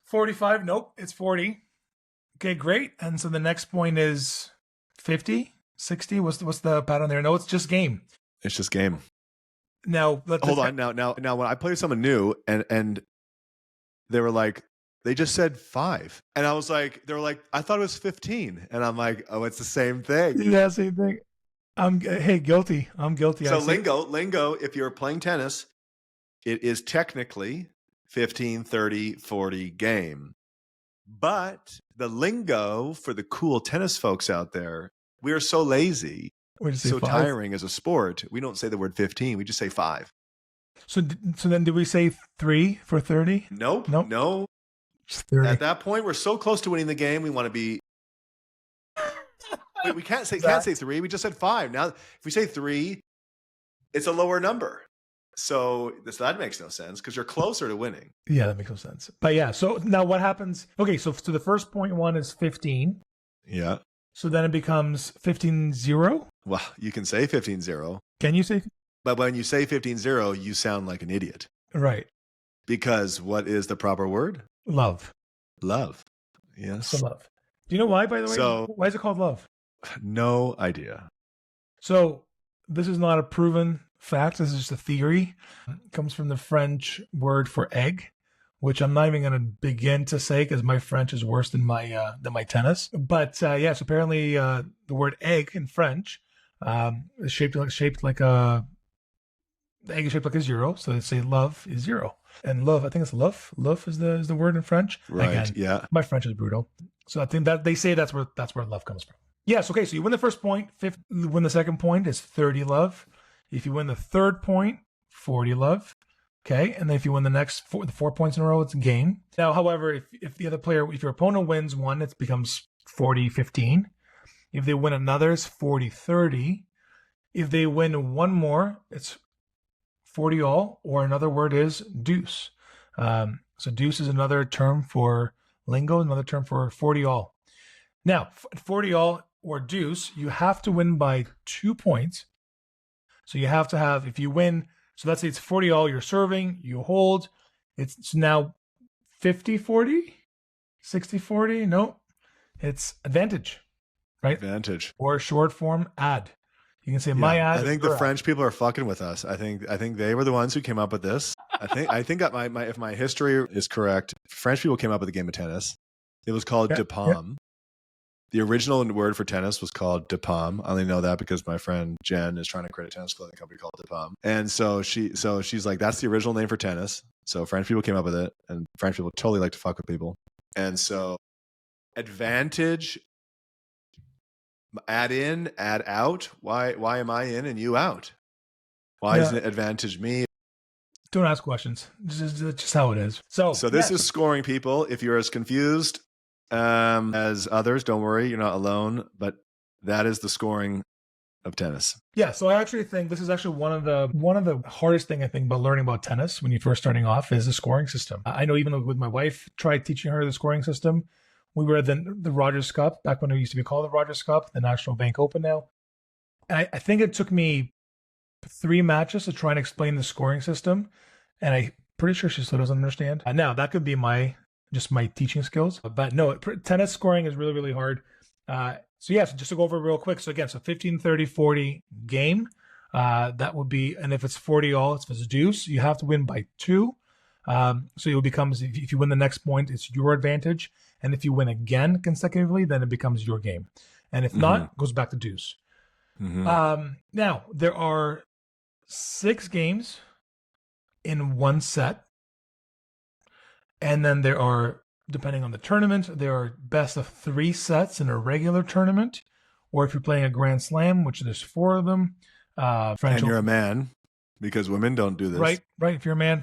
45. Nope. It's 40. Okay, great. And so the next point is 50, 60. What's the pattern there? No, it's just game. It's just game. Now, hold on. Now, when I played someone new and they were like, they just said 5. And I was like, they were like, I thought it was 15. And I'm like, oh, it's the same thing. Yeah, same thing. Guilty. I'm guilty. So lingo, if you're playing tennis, it is technically 15, 30, 40 game. But the lingo for the cool tennis folks out there, we are so lazy, We just say so 5. tiring as a sport. We don't say the word 15. We just say 5. So then did we say 3 for 30? Nope. Nope. No. Just 30. At that point, we're so close to winning the game. We want to be. Wait, we can't say 3. We just said 5. Now, if we say 3, it's a lower number. So that makes no sense because you're closer to winning. Yeah, that makes no sense. But yeah, so now what happens? Okay, so the first point one is 15. Yeah. So then it becomes 15-0. Well, you can say 15-0. Can you say? But when you say 15-0, you sound like an idiot. Right. Because what is the proper word? Love. Love. Yes. So love. Do you know why, by the way? So, why is it called love? No idea. So this is not a proven fact. This is just a theory. It comes from the French word for egg, which I'm not even going to begin to say because my French is worse than my tennis. But yes, apparently the word egg in French is shaped like a. The egg is shaped like a 0, so they say love is 0. And love, I think it's love. Love is the word in French. Right. Again, yeah. My French is brutal, so I think that they say that's where love comes from. Yes. Okay. So you win the first point. Win the second point is 30 love. If you win the third point, 40 love. Okay. And then if you win the 4 points in a row, it's a game. Now, however, if the other player, if your opponent wins one, it becomes 40-15. If they win another, it's 40-30. If they win one more, it's 40 all, or another word is deuce. So deuce is another term for lingo, another term for 40 all. Now, 40 all or deuce, you have to win by 2 points. So you have to have, if you win, so let's say it's 40 all, you're serving, you hold, it's now 50-40, 60-40, no, it's advantage, right? Advantage. Or short form, ad. You can say my ad. I think the French people are fucking with us. I think they were the ones who came up with this. I think that my if my history is correct, French people came up with a game of tennis. It was called de pomme. The original word for tennis was called de pomme. I only know that because my friend Jen is trying to create a tennis clothing company called de pomme. And so she's like, that's the original name for tennis. So French people came up with it, and French people totally like to fuck with people. And so advantage, add in, add out. Why am I in and you out? Why isn't it advantage me? Don't ask questions. Just how it is. So this is scoring, people. If you're as confused as others, don't worry, you're not alone. But that is the scoring of tennis. Yeah. So I actually think this is actually one of the hardest thing I think about learning about tennis when you're first starting off is the scoring system. I know even with my wife, tried teaching her the scoring system. We were at the Rogers Cup back when it used to be called the Rogers Cup, the National Bank Open now. I think it took me 3 matches to try and explain the scoring system, and I'm pretty sure she still doesn't understand. Now that could be my teaching skills, but no, tennis scoring is really, really hard. So just to go over it real quick. So again, 15, 30, 40 game. That would be, and if it's 40 all, if it's a deuce, you have to win by 2. So it becomes, if you win the next point, it's your advantage. And if you win again consecutively, then it becomes your game. And if not, it goes back to deuce. Now, there are 6 games in one set. And then there are, depending on the tournament, there are best of 3 sets in a regular tournament. Or if you're playing a Grand Slam, which there's 4 of them. And you're a man, because women don't do this. Right. If you're a man.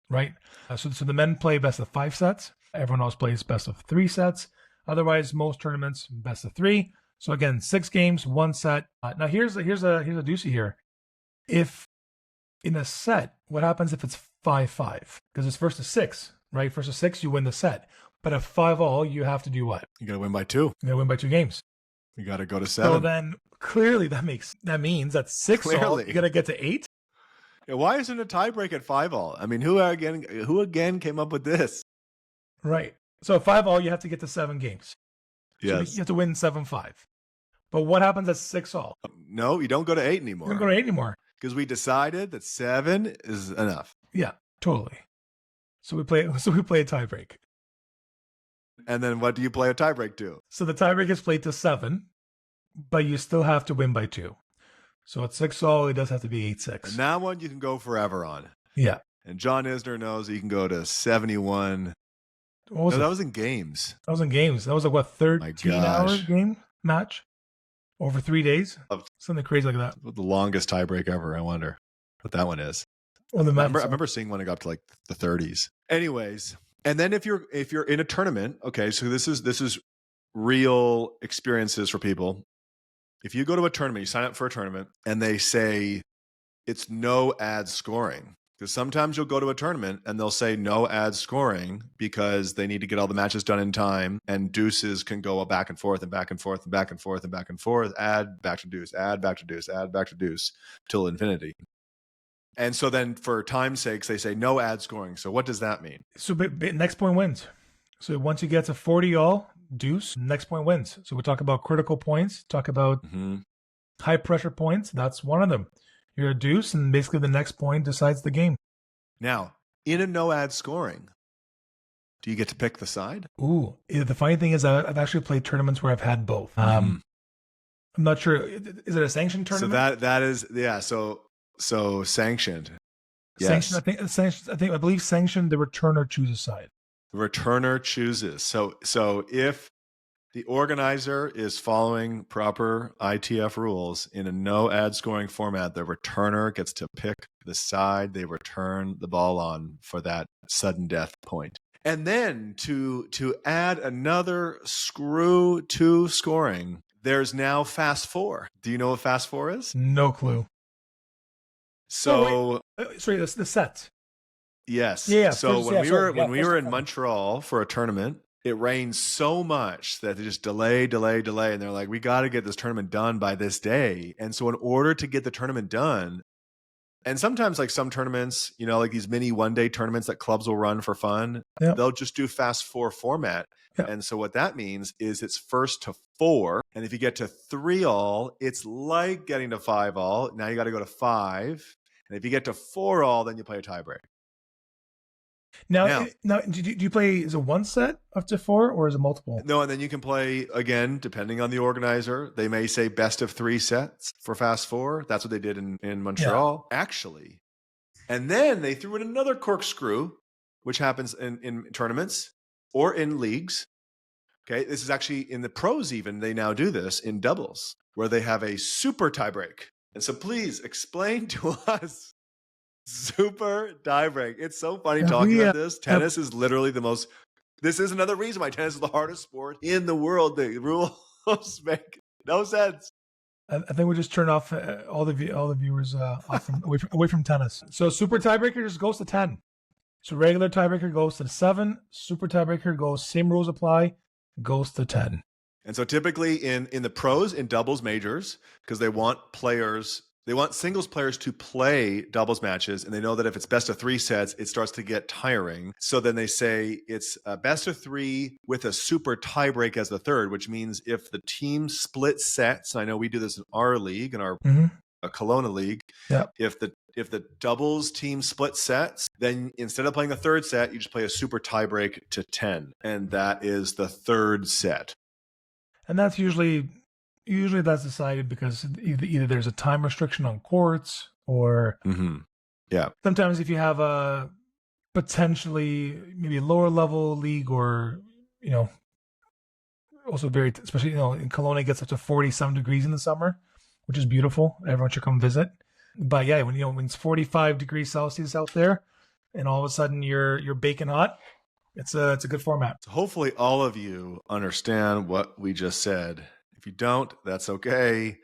Right. So the men play best of 5 sets. Everyone else plays best of 3 sets. Otherwise, most tournaments, best of 3. So again, 6 games, 1 set. Now here's a doozy here. If in a set, what happens if it's 5-5? Because it's first to 6, right? First to 6, you win the set. But at 5 all, you have to do what? You got to win by 2. You got to win by 2 games. You got to go to 7. So then clearly that means that 6 all, you got to get to 8. Yeah, why isn't a tiebreak at 5 all? I mean, who again came up with this? Right. So at 5 all, you have to get to 7 games. Yes. So you have to win 7-5. But what happens at 6 all? No, you don't go to 8 anymore. You don't go to 8 anymore. Because we decided that 7 is enough. Yeah, totally. So we play a tiebreak. And then what do you play a tiebreak to? So the tiebreak is played to 7, but you still have to win by 2. So at 6 all, it does have to be 8-6. And that one you can go forever on. Yeah. And John Isner knows he can go to 71 What was No, it? that was in games. That was in games. That was like what, My 13-hour gosh. game match over 3 days, Of something crazy like that. the longest tiebreak ever. I wonder what that one is. Well, the I match. remember seeing one that got up to like the 30s. Anyways, and then if you're in a tournament, okay, so this is real experiences for people. If you go to a tournament, you sign up for a tournament, and they say it's no ad scoring. Because sometimes you'll go to a tournament and they'll say no ad scoring because they need to get all the matches done in time, and deuces can go back and forth and back and forth and back and forth and back and forth, add back to deuce, add back to deuce, add back to deuce till infinity. And so then for time's sakes, they say no ad scoring. So what does that mean? So next point wins. So once you get to 40 all, deuce, next point wins. So we talk about critical points, talk about high pressure points. That's one of them. You're a deuce, and basically the next point decides the game. Now, in a no ad scoring, do you get to pick the side? Ooh, the funny thing is I've actually played tournaments where I've had both. I'm not sure. Is it a sanctioned tournament? So that is, yeah. So sanctioned. Yes. Sanctioned, I believe sanctioned, the returner chooses side. The returner chooses. So if the organizer is following proper ITF rules in a no ad scoring format, the returner gets to pick the side they return the ball on for that sudden death point. And then to add another screw to scoring, there's now fast four. Do you know what fast four is? No clue. So sorry, the set. yes. Yeah. So when we were in four. Montreal for a tournament, it rained so much that they just delay. And they're like, we got to get this tournament done by this day. And so in order to get the tournament done, and sometimes like some tournaments, you know, like these mini 1-day tournaments that clubs will run for fun, they'll just do fast four format. Yep. And so what that means is it's first to 4. And if you get to 3 all, it's like getting to 5 all. Now you got to go to 5. And if you get to 4 all, then you play a tiebreak. Now, do you play, is it one set up to 4 or is it multiple? No, and then you can play, again, depending on the organizer. They may say best of 3 sets for fast four. That's what they did in Montreal, actually. And then they threw in another corkscrew, which happens in tournaments or in leagues. Okay, this is actually in the pros even. They now do this in doubles where they have a super tiebreak. And so please explain to us super tiebreak. It's so funny talking about this. Tennis is literally the most. This is another reason why tennis is the hardest sport in the world. The rules make no sense. I think we just turn off all the viewers away from tennis. So super tiebreaker just goes to 10. So regular tiebreaker goes to 7. Super tiebreaker goes, same rules apply, goes to 10. And so typically in the pros, in doubles majors, because they want singles players to play doubles matches, and they know that if it's best of 3 sets, it starts to get tiring. So then they say it's a best of 3 with a super tiebreak as the third, which means if the team split sets, I know we do this in our league, in our Kelowna league, if the doubles team split sets, then instead of playing the third set, you just play a super tiebreak to 10, and that is the third set. And that's usually that's decided because either there's a time restriction on courts or sometimes if you have a potentially maybe a lower level league or, you know, also very, especially, you know, in Kelowna it gets up to 40-some degrees in the summer, which is beautiful. Everyone should come visit. But yeah, when it's 45 degrees Celsius out there and all of a sudden you're baking hot, it's a good format. So hopefully all of you understand what we just said. If you don't, that's okay.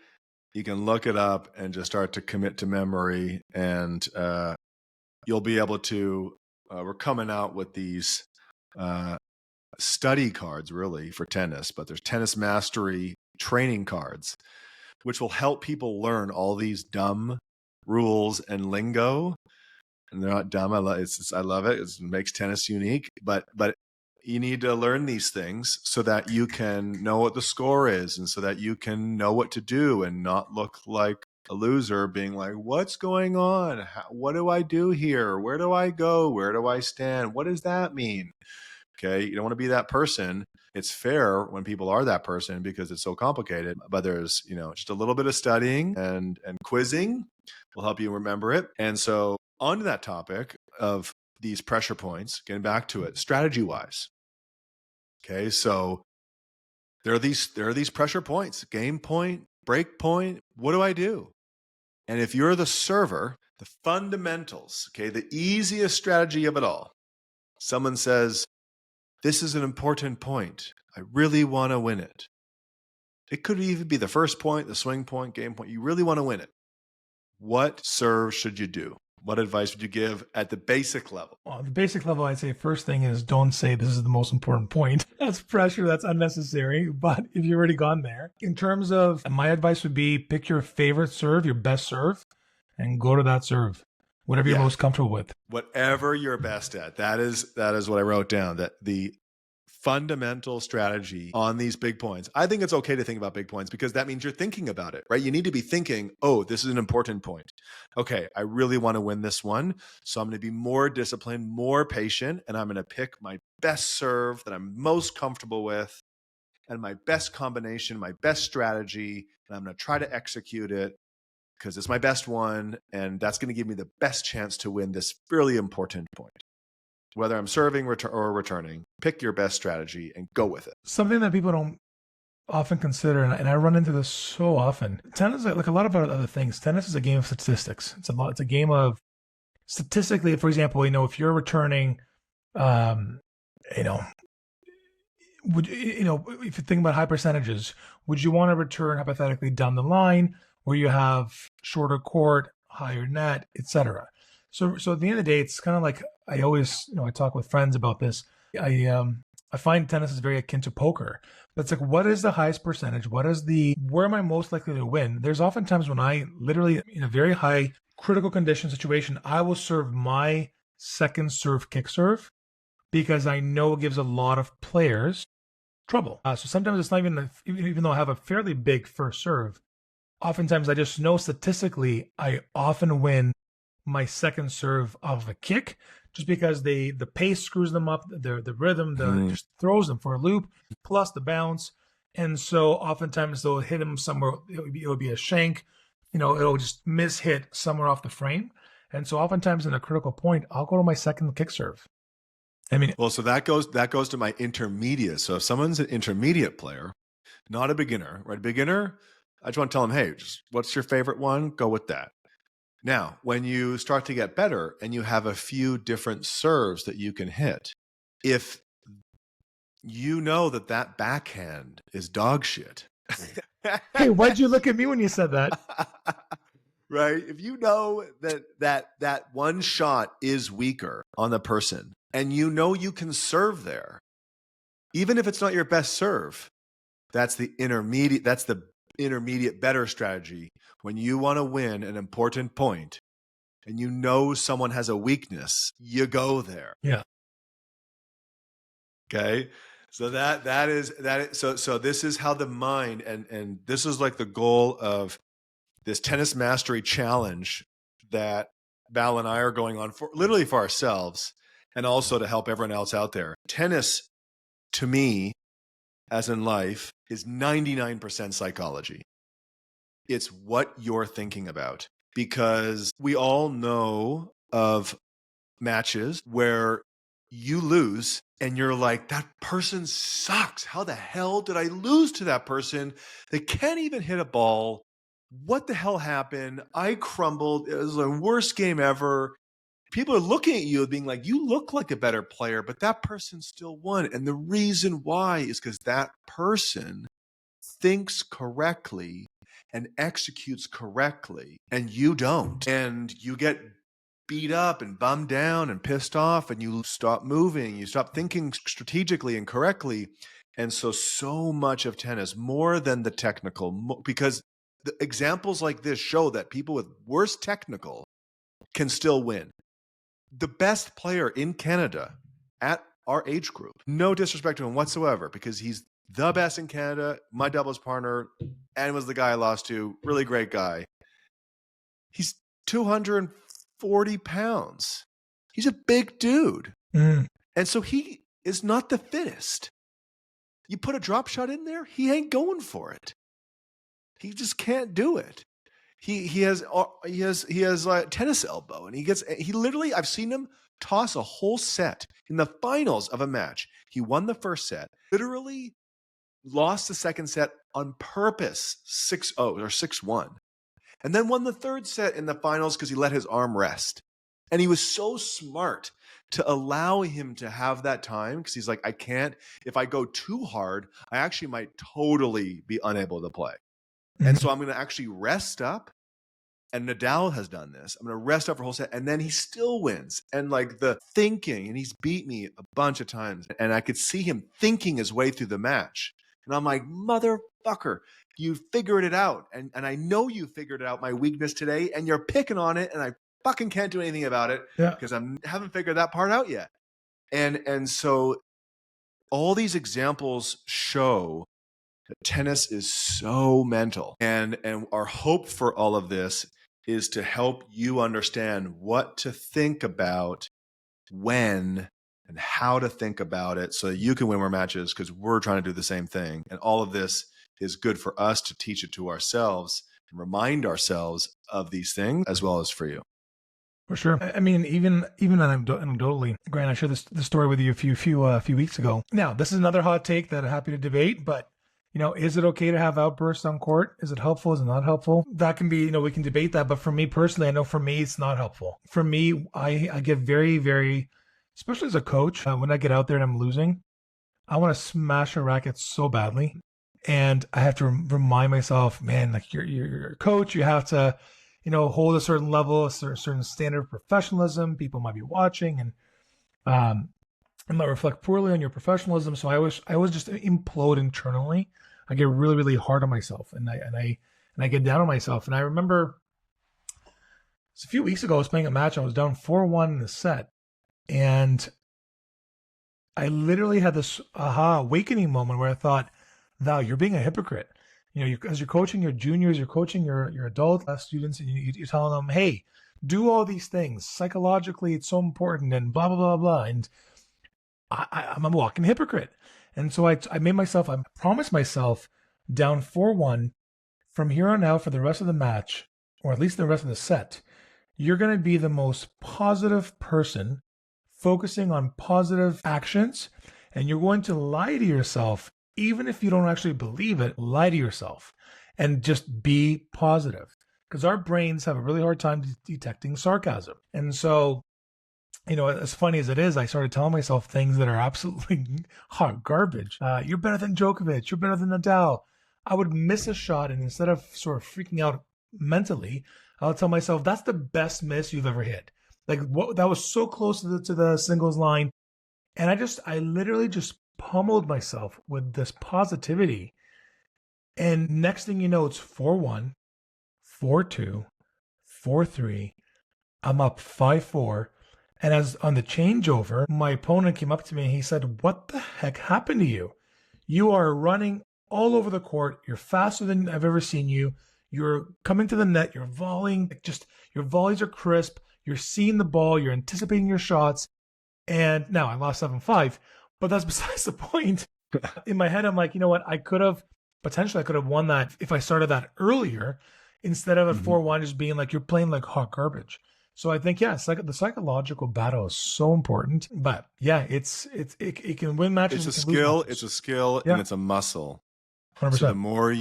You can look it up and just start to commit to memory, and you'll be able to. We're coming out with these study cards, really, for tennis, but there's tennis mastery training cards, which will help people learn all these dumb rules and lingo. And they're not dumb. I love it. It makes tennis unique. But you need to learn these things so that you can know what the score is, and so that you can know what to do and not look like a loser being like, what's going on? What do I do here? Where do I go? Where do I stand? What does that mean? Okay, you don't want to be that person. It's fair when people are that person because it's so complicated. But there's, you know, just a little bit of studying and quizzing will help you remember it. And so on to that topic of these pressure points, getting back to it, strategy-wise. Okay, so there are these pressure points, game point, break point. What do I do? And if you're the server, the fundamentals, okay, the easiest strategy of it all, someone says, this is an important point. I really want to win it. It could even be the first point, the swing point, game point. You really want to win it. What serve should you do? What advice would you give at the basic level? Well, the basic level, I'd say first thing is don't say this is the most important point. That's pressure. That's unnecessary. But if you've already gone there, in terms of my advice would be pick your favorite serve, your best serve, and go to that serve. Whatever you're most comfortable with. Whatever you're best at. That is what I wrote down. That the fundamental strategy on these big points. I think it's okay to think about big points because that means you're thinking about it, right? You need to be thinking, oh, this is an important point. Okay, I really want to win this one. So I'm going to be more disciplined, more patient, and I'm going to pick my best serve that I'm most comfortable with and my best combination, my best strategy, and I'm going to try to execute it because it's my best one, and that's going to give me the best chance to win this really important point. Whether I'm serving or returning, pick your best strategy and go with it. Something that people don't often consider, and I run into this so often. Tennis, like a lot of other things, tennis is a game of statistics. It's a game of statistically, for example, if you're returning, if you think about high percentages, would you want to return hypothetically down the line where you have shorter court, higher net, etc.? So at the end of the day, it's kind of like I always, I talk with friends about this. I find tennis is very akin to poker. But it's like, what is the highest percentage? Where am I most likely to win? There's often times when I literally, in a very high critical condition situation, I will serve my second serve kick serve because I know it gives a lot of players trouble. So sometimes it's not even though I have a fairly big first serve, oftentimes I just know statistically I often win my second serve of a kick just because the pace screws them up, the rhythm, just throws them for a loop, plus the bounce. And so oftentimes they'll hit them somewhere, it'll be a shank, it'll just miss-hit somewhere off the frame. And so oftentimes in a critical point, I'll go to my second kick serve. Well, so that goes to my intermediate. So if someone's an intermediate player, not a beginner, right? Beginner, I just want to tell them, hey, what's your favorite one? Go with that. Now, when you start to get better and you have a few different serves that you can hit, if you know that backhand is dog shit. Hey, why'd you look at me when you said that? Right? If you know that one shot is weaker on the person and you can serve there, even if it's not your best serve, that's the intermediate better strategy. When you want to win an important point and someone has a weakness, you go there. Yeah. Okay. So that is so this is how the mind and this is like the goal of this tennis mastery challenge that Val and I are going on for ourselves and also to help everyone else out there. Tennis, to me, as in life, is 99% psychology. It's what you're thinking about, because we all know of matches where you lose and you're like, that person sucks. How the hell did I lose to that person? They can't even hit a ball. What the hell happened? I crumbled. It was the worst game ever. People are looking at you being like, you look like a better player, but that person still won. And the reason why is because that person thinks correctly and executes correctly, and you don't. And you get beat up and bummed down and pissed off, and you stop moving, you stop thinking strategically and correctly. And so much of tennis, more than the technical, because the examples like this show that people with worse technical can still win. The best player in Canada at our age group, no disrespect to him whatsoever, because he's the best in Canada, my doubles partner, and was the guy I lost to, really great guy. He's 240 pounds. He's a big dude. And so he is not the fittest. You put a drop shot in there, he ain't going for it. He just can't do it. He has like tennis elbow, and he literally, I've seen him toss a whole set in the finals of a match. He won the first set, literally lost the second set on purpose, 6-0 or 6-1, and then won the third set in the finals because he let his arm rest. And he was so smart to allow him to have that time because he's like, I can't, if I go too hard, I actually might totally be unable to play. And so I'm going to actually rest up. And Nadal has done this. I'm going to rest up for a whole set. And then he still wins. And like the thinking, and he's beat me a bunch of times. And I could see him thinking his way through the match. And I'm like, motherfucker, you figured it out. And I know you figured out my weakness today. And you're picking on it. And I fucking can't do anything about it because I haven't figured that part out yet. And so all these examples show tennis is so mental, and our hope for all of this is to help you understand what to think about when and how to think about it so that you can win more matches, because we're trying to do the same thing. And all of this is good for us to teach it to ourselves and remind ourselves of these things, as well as for you. For sure. I mean, even anecdotally, Grant, I shared this story with you a few weeks ago. Now, this is another hot take that I'm happy to debate, but is it okay to have outbursts on court? Is it helpful? Is it not helpful? That can be, we can debate that. But for me personally, I know for me, it's not helpful. For me, I get very, very, especially as a coach, when I get out there and I'm losing, I want to smash a racket so badly. And I have to remind myself, man, like you're a coach, you have to, hold a certain level, a certain standard of professionalism. People might be watching, and it might reflect poorly on your professionalism. So I always just implode internally. I get really, really hard on myself, and I get down on myself. And I remember a few weeks ago, I was playing a match. I was down 4-1 in the set, and I literally had this aha awakening moment where I thought, "Thou, you're being a hypocrite." As you're coaching your juniors, you're coaching your adult students, and you're telling them, "Hey, do all these things. Psychologically, it's so important," and blah blah blah blah. And I'm a walking hypocrite. And so I promised myself down 4-1 from here on out for the rest of the match, or at least the rest of the set, you're going to be the most positive person, focusing on positive actions, and you're going to lie to yourself, even if you don't actually believe it, lie to yourself and just be positive. Because our brains have a really hard time detecting sarcasm. And so, as funny as it is, I started telling myself things that are absolutely hot garbage. You're better than Djokovic. You're better than Nadal. I would miss a shot, and instead of sort of freaking out mentally, I'll tell myself, that's the best miss you've ever hit. Like, that was so close to the singles line. And I literally just pummeled myself with this positivity. And next thing you know, it's 4-1, 4-2, 4-3. I'm up 5-4. And as on the changeover, my opponent came up to me and he said, "What the heck happened to you? You are running all over the court. You're faster than I've ever seen you. You're coming to the net. You're volleying. Your volleys are crisp. You're seeing the ball. You're anticipating your shots." And now I lost 7-5, but that's besides the point. In my head, I'm like, you know what? I could have won that if I started that earlier, instead of at 4-1 just being like, you're playing like hot garbage. So I think, it's like the psychological battle is so important. But yeah, it can win matches. It's a skill. It's a skill, and it's a muscle. 100%. So the more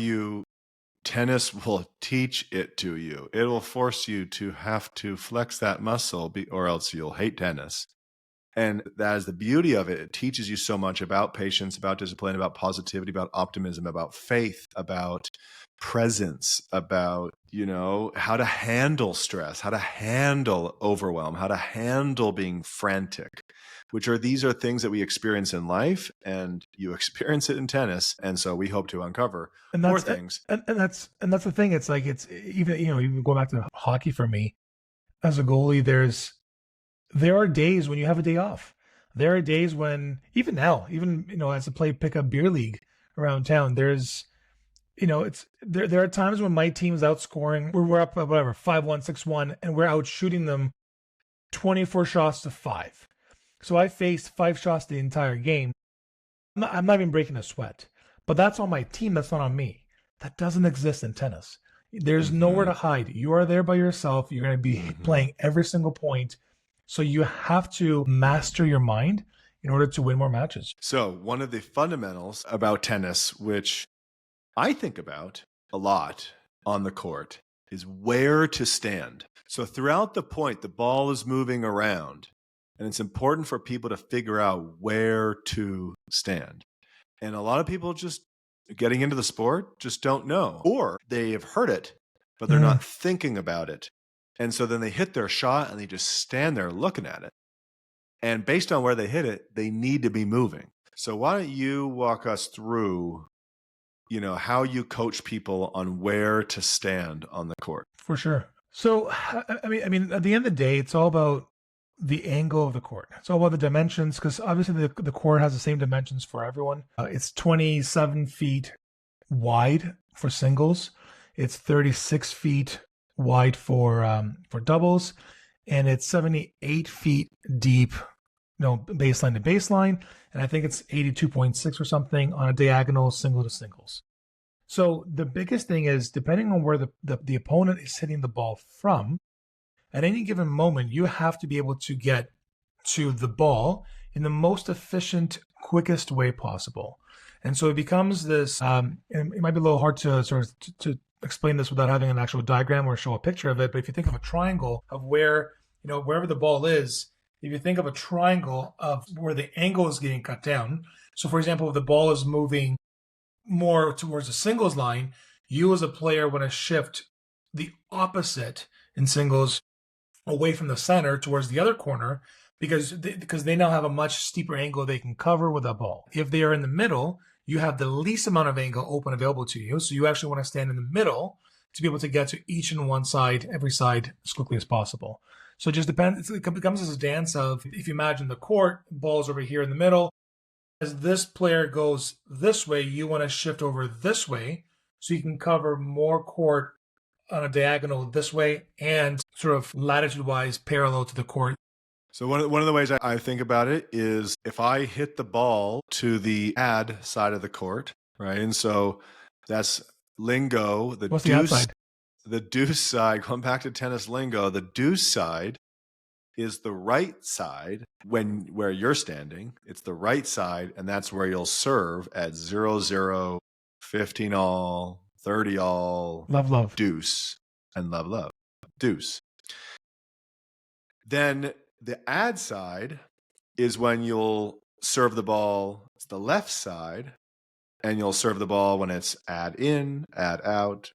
tennis will teach it to you. It will force you to have to flex that muscle, or else you'll hate tennis. And that is the beauty of it. It teaches you so much about patience, about discipline, about positivity, about optimism, about faith, about presence, about, how to handle stress, how to handle overwhelm, how to handle being frantic, these are things that we experience in life, and you experience it in tennis. And so we hope to uncover more things. And that's the thing. It's like, it's even going back to hockey for me as a goalie, there are days when you have a day off. There are days when, even now, as I play pickup beer league around town, there's, there are times when my team's outscoring, we're up, 5-1, 6-1, and we're out shooting them 24 shots to 5. So I faced 5 shots the entire game. I'm not even breaking a sweat, but that's on my team. That's not on me. That doesn't exist in tennis. There's nowhere to hide. You are there by yourself. You're going to be playing every single point. So you have to master your mind. in order to win more matches. So one of the fundamentals about tennis, which I think about a lot on the court, is where to stand. So throughout the point, the ball is moving around, and it's important for people to figure out where to stand. And a lot of people just getting into the sport just don't know, or they have heard it, but they're not thinking about it. And so then they hit their shot and they just stand there looking at it. And based on where they hit it, they need to be moving. So why don't you walk us through, how you coach people on where to stand on the court? For sure. So, I mean, at the end of the day, it's all about the angle of the court. It's all about the dimensions, because obviously the court has the same dimensions for everyone. It's 27 feet wide for singles. It's 36 feet wide for doubles, and it's 78 feet deep, baseline to baseline. And I think it's 82.6 or something on a diagonal single to singles. So the biggest thing is, depending on where the opponent is hitting the ball from, at any given moment, you have to be able to get to the ball in the most efficient, quickest way possible. And so it becomes this, and it might be a little hard to sort of to explain this without having an actual diagram or show a picture of it. But if you think of a triangle of where, wherever the ball is, if you think of a triangle of where the angle is getting cut down. So for example, if the ball is moving more towards the singles line, you as a player want to shift the opposite in singles away from the center towards the other corner, because they now have a much steeper angle they can cover with a ball. If they are in the middle, you have the least amount of angle open available to you. So you actually want to stand in the middle to be able to get to each and one side, every side, as quickly as possible. So it just depends. It becomes as a dance of, if you imagine the court, ball's over here in the middle. As this player goes this way, you want to shift over this way so you can cover more court on a diagonal this way and sort of latitude-wise parallel to the court. So one of the ways I think about it is, if I hit the ball to the ad side of the court, right? And so that's lingo. What's the outside? The deuce side, going back to tennis lingo, the deuce side is the right side where you're standing. It's the right side, and that's where you'll serve at 0-0, 15 all, 30 all, love, deuce, and love, deuce. Then the ad side is when you'll serve the ball, it's the left side, and you'll serve the ball when it's ad in, ad out,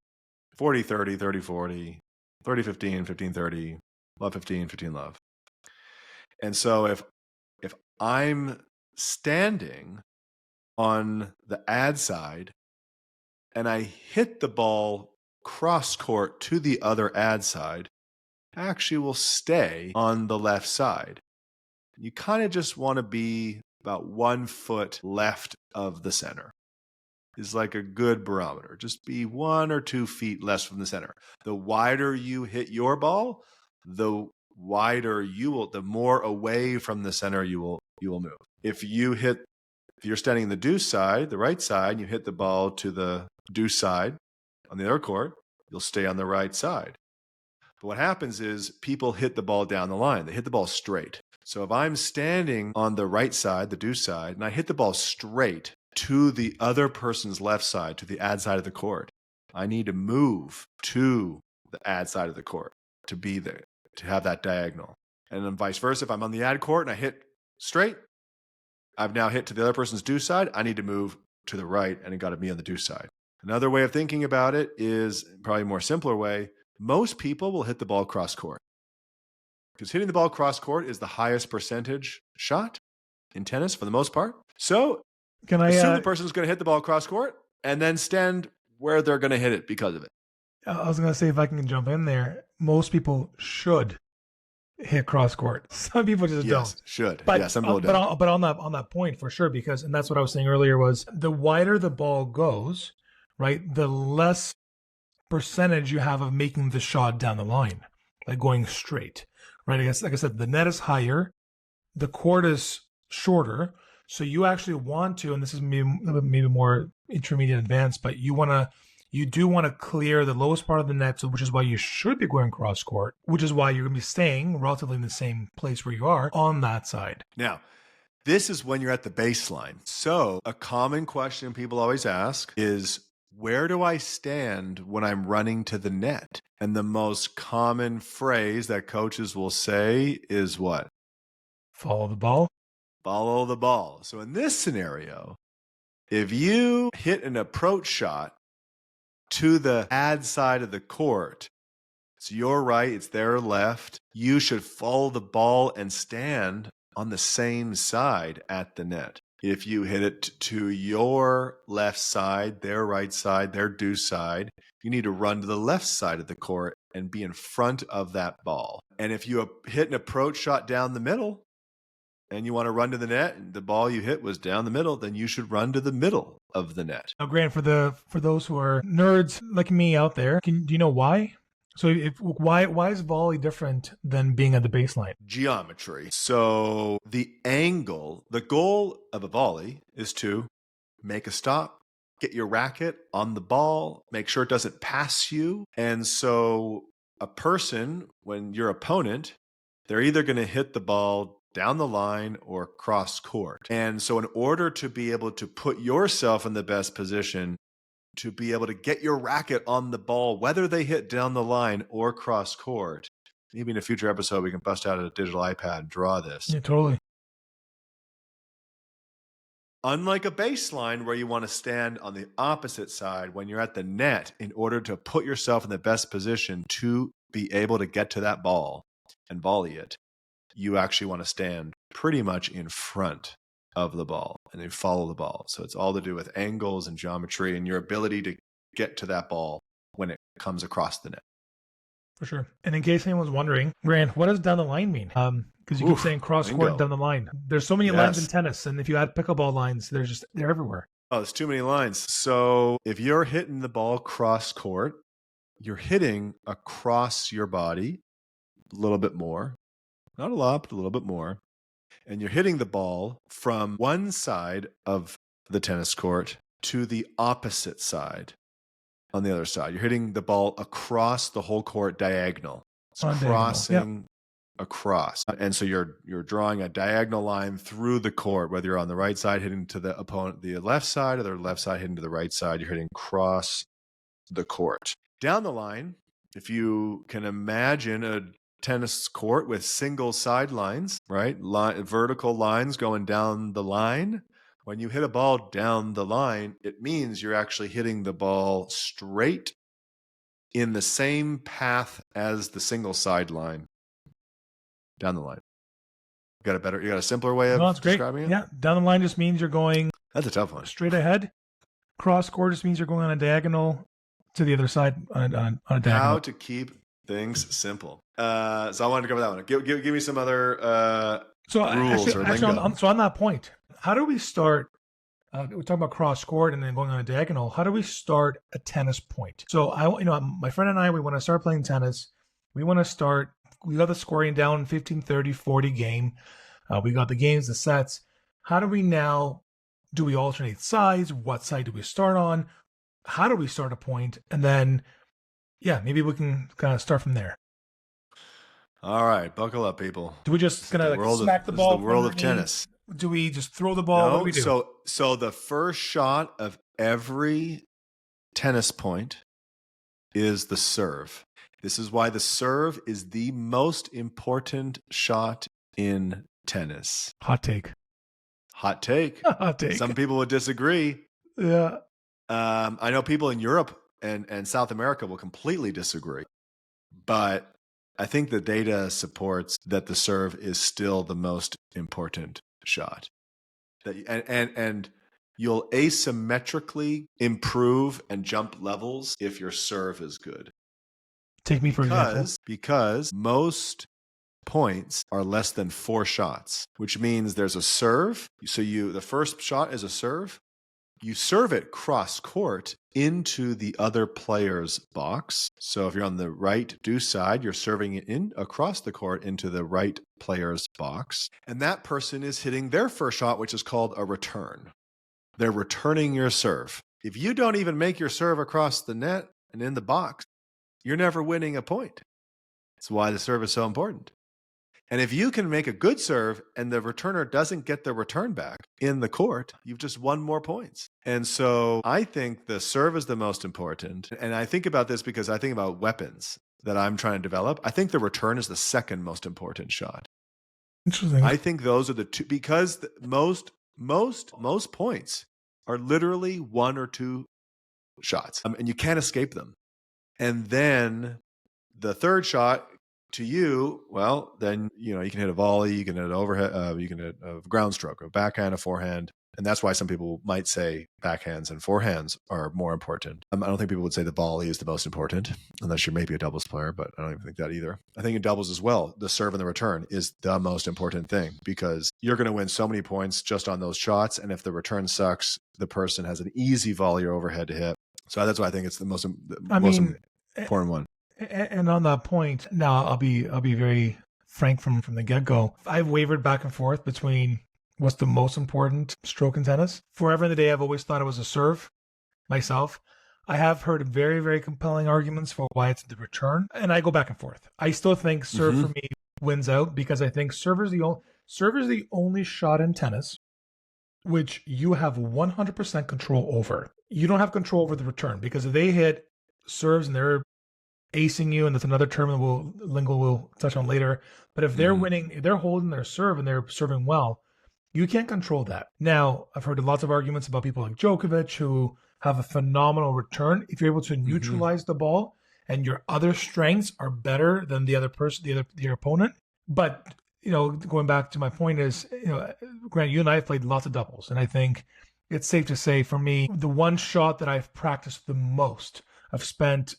40-30, 30-40, 30-15, 15-30, love 15, 15 love. And so if I'm standing on the ad side and I hit the ball cross court to the other ad side, I actually will stay on the left side. You kind of just want to be about 1 foot left of the center. Is like a good barometer. Just be 1 or 2 feet less from the center. The wider you hit your ball, the wider the more away from the center you will move. If you're standing in the deuce side, the right side, and you hit the ball to the deuce side on the other court, you'll stay on the right side. But what happens is people hit the ball down the line. They hit the ball straight. So if I'm standing on the right side, the deuce side, and I hit the ball straight to the other person's left side, to the ad side of the court, I need to move to the ad side of the court to be there, to have that diagonal. And then vice versa, if I'm on the ad court and I hit straight, I've now hit to the other person's deuce side, I need to move to the right, and it got to be on the deuce side. Another way of thinking about it is probably a more simpler way. Most people will hit the ball cross court, because hitting the ball cross court is the highest percentage shot in tennis for the most part. So assume the person's going to hit the ball cross court and then stand where they're going to hit it because of it. I was going to say, if I can jump in there, most people should hit cross court. Some people just don't. Should. But, yeah, some people don't. But on that point, for sure, because, and that's what I was saying earlier, was the wider the ball goes, right, the less percentage you have of making the shot down the line, like going straight, right? I guess, like I said, the net is higher, the court is shorter. So you actually want to, and this is maybe more intermediate advanced, but you do want to clear the lowest part of the net, so which is why you should be going cross court, which is why you're going to be staying relatively in the same place where you are on that side. Now, This is when you're at the baseline. So a common question people always ask is, where do I stand when I'm running to the net? And the most common phrase that coaches will say is what? Follow the ball. Follow the ball. So in this scenario, if you hit an approach shot to the ad side of the court, it's your right, it's their left, you should follow the ball and stand on the same side at the net. If you hit it to your left side, their right side, their deuce side, you need to run to the left side of the court and be in front of that ball. And if you hit an approach shot down the middle and you want to run to the net and the ball you hit was down the middle, then you should run to the middle of the net. Now, Grant, for those who are nerds like me out there, do you know why? So why is volley different than being at the baseline? Geometry. So the goal of a volley is to make a stop, get your racket on the ball, make sure it doesn't pass you. And so a person, when your opponent, they're either going to hit the ball down the line or cross court. And so in order to be able to put yourself in the best position to be able to get your racket on the ball, whether they hit down the line or cross court. Maybe in a future episode, we can bust out a digital iPad and draw this. Yeah, totally. Unlike a baseline where you want to stand on the opposite side when you're at the net in order to put yourself in the best position to be able to get to that ball and volley it, you actually want to stand pretty much in front of the ball and then follow the ball. So it's all to do with angles and geometry and your ability to get to that ball when it comes across the net. For sure. And in case anyone's wondering, Grant, what does down the line mean? Because you keep saying cross court down the line. There's so many lines in tennis, and if you add pickleball lines, they're everywhere. Oh, there's too many lines. So if you're hitting the ball cross court, you're hitting across your body a little bit more. Not a lot, but a little bit more. And you're hitting the ball from one side of the tennis court to the opposite side on the other side. You're hitting the ball across the whole court diagonal. It's crossing across. And so you're drawing a diagonal line through the court, whether you're on the right side hitting to the opponent, the left side, or the left side hitting to the right side. You're hitting across the court. Down the line, if you can imagine a tennis court with single sidelines, right? Vertical lines going down the line. When you hit a ball down the line, it means you're actually hitting the ball straight in the same path as the single sideline down the line. You got a simpler way of describing it? Yeah, down the line just means you're going. That's a tough one. Straight ahead. Cross court just means you're going on a diagonal to the other side on a diagonal. How to keep things simple. So I wanted to cover that one. Give me some other rules or lingo. So on that point, how do we start? We're talking about cross court and then going on a diagonal. How do we start a tennis point? So my friend and I, we want to start playing tennis. We want to start. We got the scoring down 15, 30, 40 game. We got the games, the sets. How do we now? Do we alternate sides? What side do we start on? How do we start a point? And then, maybe we can kind of start from there. All right, buckle up, people. Do we just kind of smack the ball? The world of tennis. Do we just throw the ball? No, what do we do? So the first shot of every tennis point is the serve. This is why the serve is the most important shot in tennis. Hot take. Hot take. Hot take. Some people would disagree. Yeah. I know people in Europe and South America will completely disagree. But I think the data supports that the serve is still the most important shot. And you'll asymmetrically improve and jump levels if your serve is good. Take me for example. Because most points are less than 4 shots, which means there's a serve. So the first shot is a serve. You serve it cross court into the other player's box. So if you're on the right deuce side, you're serving it in across the court into the right player's box. And that person is hitting their first shot, which is called a return. They're returning your serve. If you don't even make your serve across the net and in the box, you're never winning a point. That's why the serve is so important. And if you can make a good serve and the returner doesn't get the return back in the court, you've just won more points. And so I think the serve is the most important. And I think about this because I think about weapons that I'm trying to develop. I think the return is the second most important shot. Interesting. I think those are the two, because most points are literally one or two shots, and you can't escape them. And then the third shot to you, well, then you can hit a volley, you can hit an overhead, you can hit a ground stroke, a backhand, a forehand, and that's why some people might say backhands and forehands are more important. I don't think people would say the volley is the most important, unless you're maybe a doubles player, but I don't even think that either. I think in doubles as well, the serve and the return is the most important thing, because you're going to win so many points just on those shots, and if the return sucks, the person has an easy volley or overhead to hit. So that's why I think it's the most important one. And on that point, now I'll be very frank from the get-go. I've wavered back and forth between what's the most important stroke in tennis. Forever in the day, I've always thought it was a serve myself. I have heard very, very compelling arguments for why it's the return, and I go back and forth. I still think serve for me wins out, because I think serve is the only shot in tennis which you have 100% control over. You don't have control over the return, because if they hit serves and they're acing you, and that's another term that Lingo will touch on later. But if they're winning, if they're holding their serve and they're serving well, you can't control that. Now, I've heard lots of arguments about people like Djokovic who have a phenomenal return. If you're able to neutralize the ball and your other strengths are better than the other person, the opponent. But, going back to my point is, Grant, you and I have played lots of doubles, and I think it's safe to say for me, the one shot that I've practiced the most, I've spent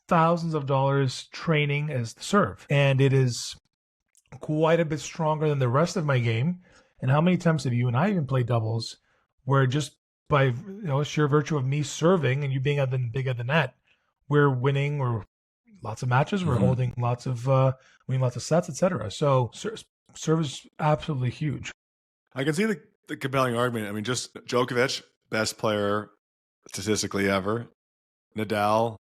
thousands of dollars training, as the serve, and it is quite a bit stronger than the rest of my game. And how many times have you and I even played doubles where just by sheer virtue of me serving and you being big at the net, we're winning, or lots of matches, we're holding lots of winning lots of sets, etc. So serve is absolutely huge. I can see the compelling argument. I mean, just Djokovic, best player statistically ever. Nadal,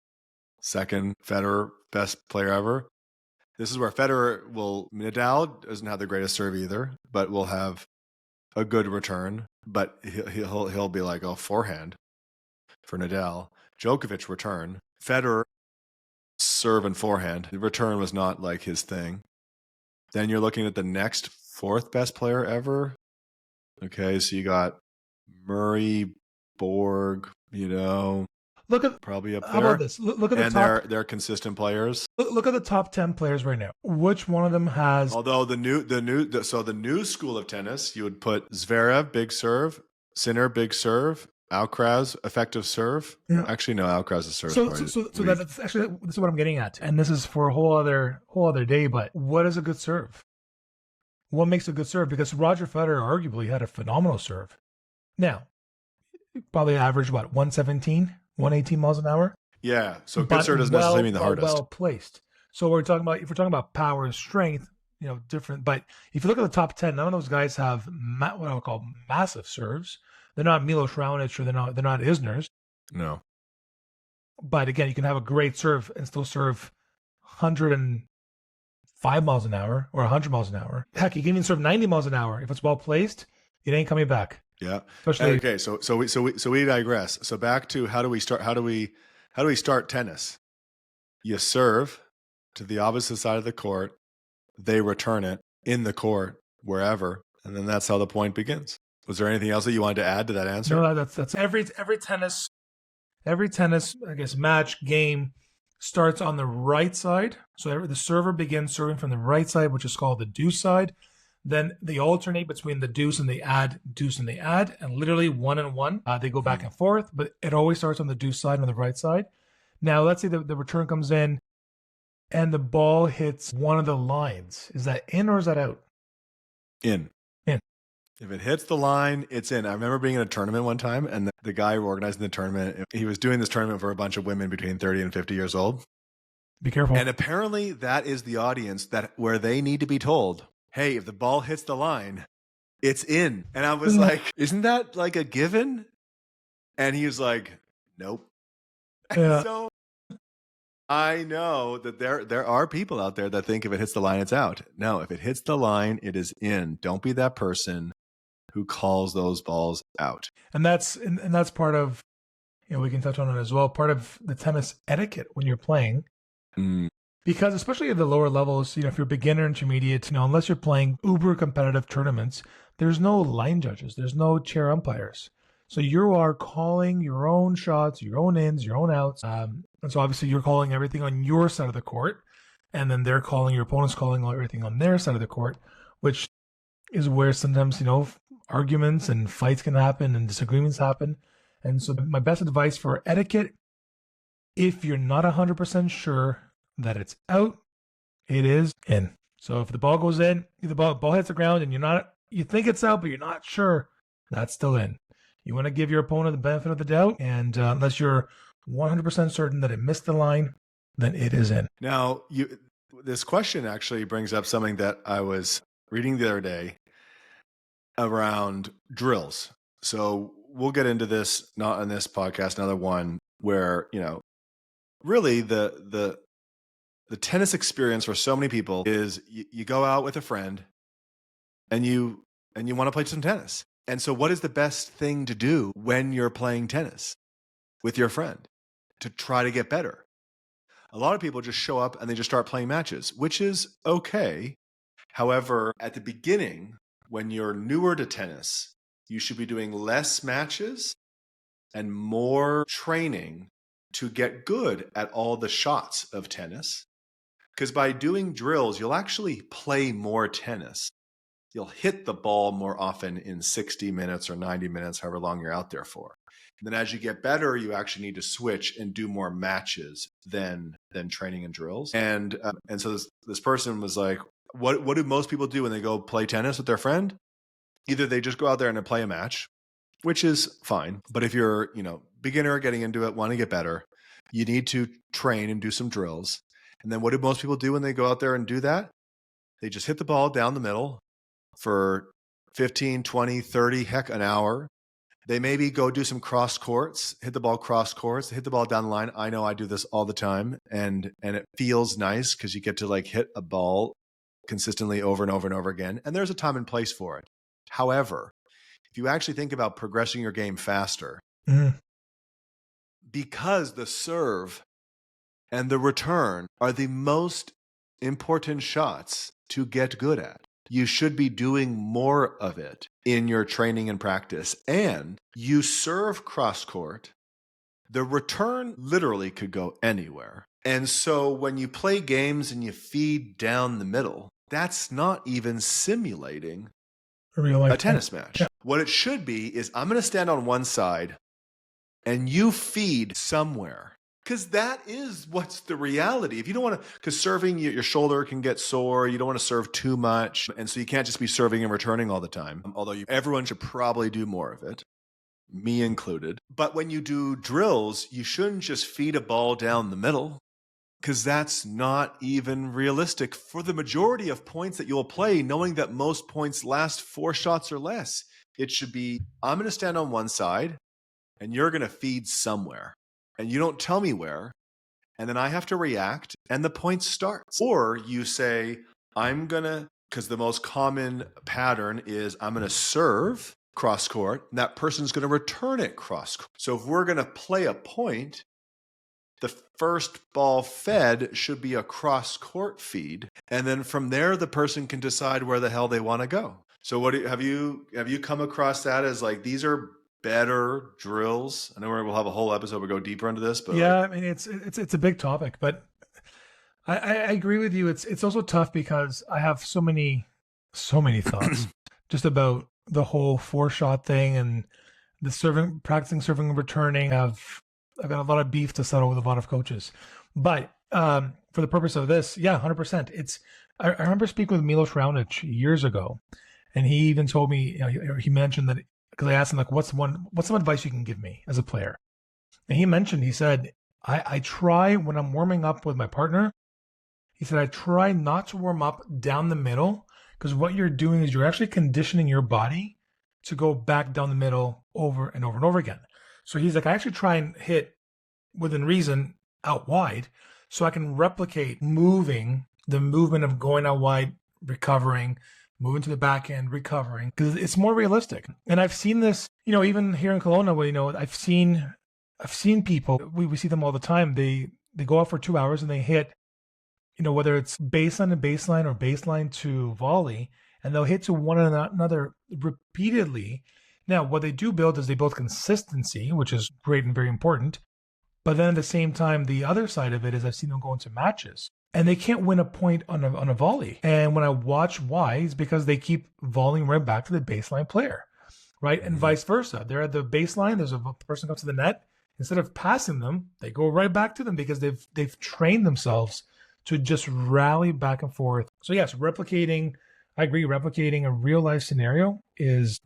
second. Federer, best player ever. This is where Nadal doesn't have the greatest serve either, but will have a good return. But he'll be like, forehand for Nadal. Djokovic return. Federer, serve and forehand. The return was not like his thing. Then you're looking at the next fourth best player ever. Okay, so you got Murray, Borg, Look at probably up there. How about this? Look at the top. They're consistent players. Look at the top 10 players right now. Which one of them has? Although the new school of tennis, you would put Zverev, big serve, Sinner, big serve, Alcaraz, effective serve. Yeah. Actually, no, Alcaraz's serve. So that's actually, this is what I'm getting at, and this is for a whole other day. But what is a good serve? What makes a good serve? Because Roger Federer arguably had a phenomenal serve. Now, probably average 117. 118 miles an hour. Yeah, so good serve doesn't necessarily mean the hardest. Well placed. So if we're talking about power and strength, different. But if you look at the top 10, none of those guys have what I would call massive serves. They're not Milos Raonic, or they're not Isners. No. But again, you can have a great serve and still serve 105 miles an hour or 100 miles an hour. Heck, you can even serve 90 miles an hour. If it's well placed, it ain't coming back. Yeah. Okay. So we digress. So back to how do we start tennis? You serve to the opposite side of the court. They return it in the court, wherever, and then that's how the point begins. Was there anything else that you wanted to add to that answer? No, that's every tennis, I guess, match game starts on the right side. So the server begins serving from the right side, which is called the deuce side. Then they alternate between the deuce and the ad, and literally 1 and 1. They go back and forth, but it always starts on the deuce side, on the right side. Now, let's say the return comes in and the ball hits one of the lines. Is that in or is that out? In. In. If it hits the line, it's in. I remember being in a tournament one time, and the guy organizing the tournament, he was doing this tournament for a bunch of women between 30 and 50 years old. Be careful. And apparently that is the audience where they need to be told, hey, if the ball hits the line, it's in. And I was like, isn't that like a given? And he was like, nope. Yeah. So I know that there are people out there that think if it hits the line, it's out. No, if it hits the line, it is in. Don't be that person who calls those balls out. And that's part of, we can touch on it as well, part of the tennis etiquette when you're playing. Mm. Because especially at the lower levels, if you're beginner, intermediate, unless you're playing uber competitive tournaments, there's no line judges, there's no chair umpires. So you are calling your own shots, your own ins, your own outs. And so obviously you're calling everything on your side of the court. And then your opponent's calling everything on their side of the court, which is where sometimes, arguments and fights can happen and disagreements happen. And so my best advice for etiquette, if you're not 100% sure that it's out, it is in. So if the ball goes in, the ball hits the ground and you think it's out, but you're not sure, that's still in. You want to give your opponent the benefit of the doubt, and unless you're 100% certain that it missed the line, then it is in. Now, this question actually brings up something that I was reading the other day around drills. So we'll get into this, not on this podcast, another one where, really the tennis experience for so many people is you go out with a friend and you want to play some tennis. And so what is the best thing to do when you're playing tennis with your friend to try to get better? A lot of people just show up and they just start playing matches, which is okay. However, at the beginning, when you're newer to tennis, you should be doing less matches and more training to get good at all the shots of tennis. Because by doing drills, you'll actually play more tennis. You'll hit the ball more often in 60 minutes or 90 minutes, however long you're out there for. And then as you get better, you actually need to switch and do more matches than training and drills. And so this person was like, what do most people do when they go play tennis with their friend? Either they just go out there and play a match, which is fine. But if you're, beginner getting into it, want to get better, you need to train and do some drills. And then what do most people do when they go out there and do that? They just hit the ball down the middle for 15, 20, 30, heck, an hour. They maybe go do some cross courts, hit the ball cross courts, hit the ball down the line. I know I do this all the time. And it feels nice because you get to hit a ball consistently over and over and over again. And there's a time and place for it. However, if you actually think about progressing your game faster, because the serve and the return are the most important shots to get good at, you should be doing more of it in your training and practice. And you serve cross court, the return literally could go anywhere. And so when you play games and you feed down the middle, that's not even simulating a tennis match. Yeah. What it should be is I'm going to stand on one side and you feed somewhere. Because that is what's the reality. If you don't want to, because serving, your shoulder can get sore. You don't want to serve too much. And so you can't just be serving and returning all the time. Although everyone should probably do more of it, me included. But when you do drills, you shouldn't just feed a ball down the middle, because that's not even realistic for the majority of points that you'll play, knowing that most points last 4 shots or less. It should be, I'm going to stand on one side and you're going to feed somewhere. And you don't tell me where, and then I have to react, and the point starts. Or you say, because the most common pattern is I'm going to serve cross court, and that person's going to return it cross court. So if we're going to play a point, the first ball fed should be a cross court feed, and then from there the person can decide where the hell they want to go. So have you come across that as these are better drills? I know we'll have a whole episode we'll go deeper into this, but yeah, I mean it's a big topic, but I agree with you. It's also tough because I have so many thoughts just about the whole 4-shot thing and the practicing serving and returning. I've got a lot of beef to settle with a lot of coaches, but for the purpose of this, 100%. I remember speaking with Milos Raonic years ago, and he even told me, he mentioned that, because I asked him, what's some advice you can give me as a player? And he said, I try when I'm warming up with my partner, he said, I try not to warm up down the middle, because what you're doing is you're actually conditioning your body to go back down the middle over and over and over again. So he's like, I actually try and hit within reason out wide, So I can replicate the movement of going out wide, recovering, moving to the backhand, recovering, because it's more realistic. And I've seen this, even here in Kelowna, where, I've seen people, we see them all the time. They go out for 2 hours and they hit, whether it's baseline to baseline or baseline to volley, and they'll hit to one another repeatedly. Now, what they do build is they build consistency, which is great and very important. But then at the same time, the other side of it is I've seen them go into matches and they can't win a point on a volley. And when I watch why, it's because they keep volleying right back to the baseline player, right? And vice versa. They're at the baseline. There's a person comes to the net. Instead of passing them, they go right back to them because they've trained themselves to just rally back and forth. So yes, I agree, replicating a real life scenario is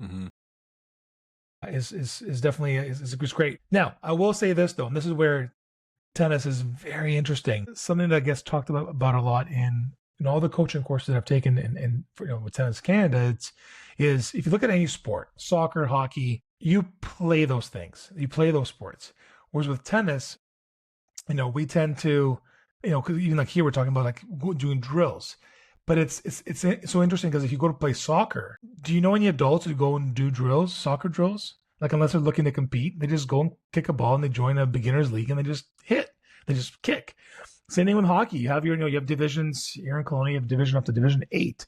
definitely is great. Now, I will say this though, and this is where tennis is very interesting. Something that gets talked about a lot in all the coaching courses that I've taken in with Tennis Canada, is if you look at any sport, soccer, hockey, you play those things, you play those sports. Whereas with tennis, we tend to, because even like here we're talking about like doing drills. But it's so interesting because if you go to play soccer, do you know any adults who go and do drills, soccer drills? Like unless they're looking to compete, they just go and kick a ball and they join a beginner's league and they just hit, they just kick. Same thing with hockey. You have you have divisions here in Kelowna, you have division up to Division 8.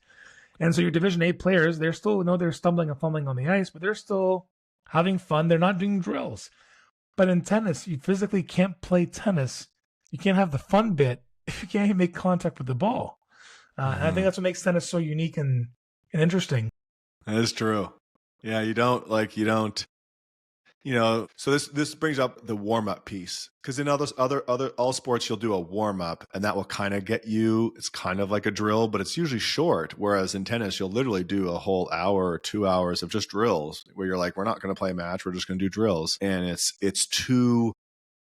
And so your Division 8 players, they're still, they're stumbling and fumbling on the ice, but they're still having fun. They're not doing drills. But in tennis, you physically can't play tennis. You can't have the fun bit if you can't even make contact with the ball. And I think that's what makes tennis so unique and interesting. That is true. Yeah, you don't, so this brings up the warm-up piece. Because in all sports, you'll do a warm-up, and that will kind of get you, it's kind of like a drill, but it's usually short. Whereas in tennis, you'll literally do a whole hour or 2 hours of just drills, where you're like, we're not going to play a match, we're just going to do drills. And it's to,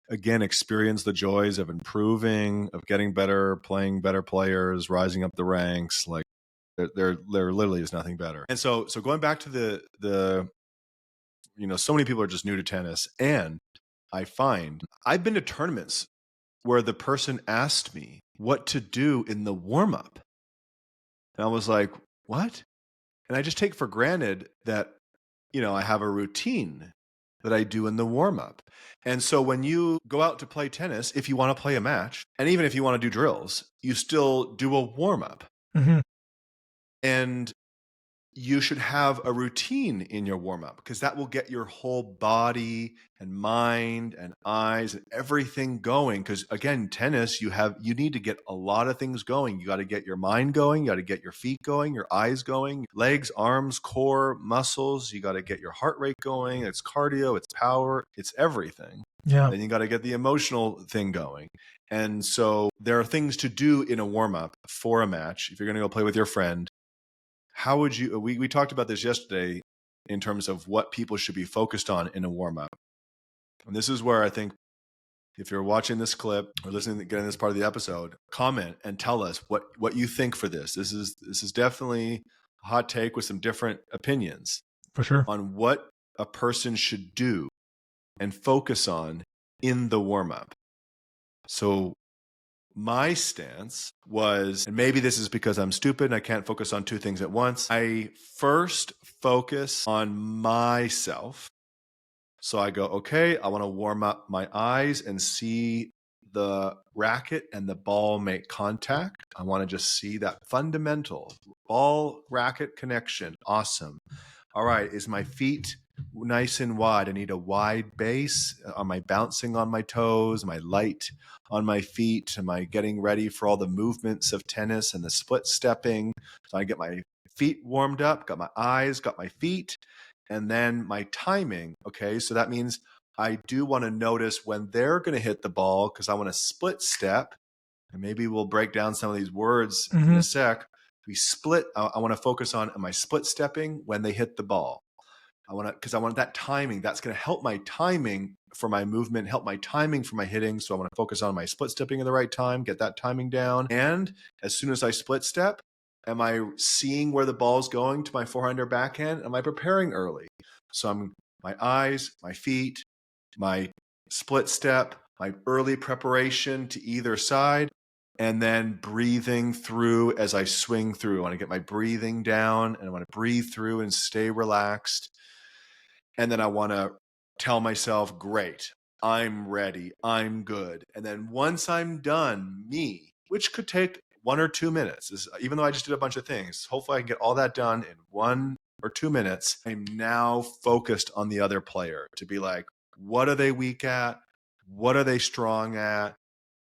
again, experience the joys of improving, of getting better, playing better players, rising up the ranks. Like there literally is nothing better. And so going back to the so many people are just new to tennis, and I find I've been to tournaments where the person asked me what to do in the warm up, and I was like, what? And I just take for granted that I have a routine that I do in the warm-up. And so when you go out to play tennis, if you want to play a match, and even if you want to do drills, you still do a warm-up. Mm-hmm. And you should have a routine in your warm-up, because that will get your whole body and mind and eyes and everything going. Because again, tennis, you need to get a lot of things going. You got to get your mind going, you got to get your feet going, your eyes going, legs, arms, core, muscles. You got to get your heart rate going. It's cardio, it's power, it's everything. Yeah. Then you got to get the emotional thing going. And so there are things to do in a warm-up for a match. If you're going to go play with your friend, how would you, we talked about this yesterday in terms of what people should be focused on in a warm-up. And this is where I think if you're watching this clip or listening to getting this part of the episode, comment and tell us what you think for this. This is definitely a hot take with some different opinions. For sure. On what a person should do and focus on in the warm-up. So my stance was, and maybe this is because I'm stupid and I can't focus on two things at once, I first focus on myself. So I go, okay, I want to warm up my eyes and see the racket and the ball make contact. I want to just see that fundamental ball racket connection. Awesome. All right, is my feet nice and wide? I need a wide base. Am I bouncing on my toes? Am I light on my feet? Am I getting ready for all the movements of tennis and the split stepping? So I get my feet warmed up, got my eyes, got my feet, and then my timing. Okay, so that means I do want to notice when they're going to hit the ball, because I want to split step. And maybe we'll break down some of these words in a sec. We split. I want to focus on, am I split stepping when they hit the ball? Because I want that timing. That's going to help my timing for my movement, help my timing for my hitting. So I want to focus on my split stepping at the right time, get that timing down. And as soon as I split step, am I seeing where the ball's going to my forehand or backhand? Am I preparing early? So my eyes, my feet, my split step, my early preparation to either side, and then breathing through as I swing through. I want to get my breathing down, and I want to breathe through and stay relaxed. And then I want to tell myself, great, I'm ready, I'm good. And then once I'm done, which could take 1 or 2 minutes, even though I just did a bunch of things, hopefully I can get all that done in 1 or 2 minutes. I'm now focused on the other player to be like, what are they weak at? What are they strong at?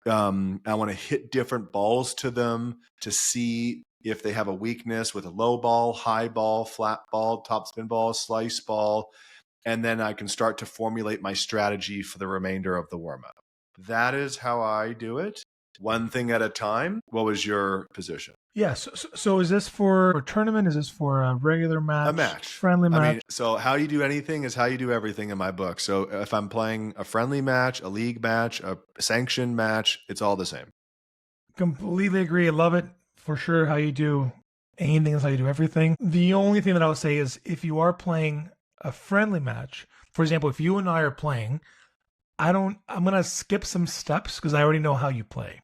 I want to hit different balls to them to see if they have a weakness with a low ball, high ball, flat ball, top spin ball, slice ball. And then I can start to formulate my strategy for the remainder of the warm-up. That is how I do it, one thing at a time. What was your position? Yeah. So is this for a tournament? Is this for a regular match? A match. Friendly match? I mean, so how you do anything is how you do everything in my book. So if I'm playing a friendly match, a league match, a sanctioned match, it's all the same. Completely agree. I love it. For sure, how you do anything is how you do everything. The only thing that I would say is if you are playing a friendly match, for example, if you and I are playing, I'm going to skip some steps because I already know how you play.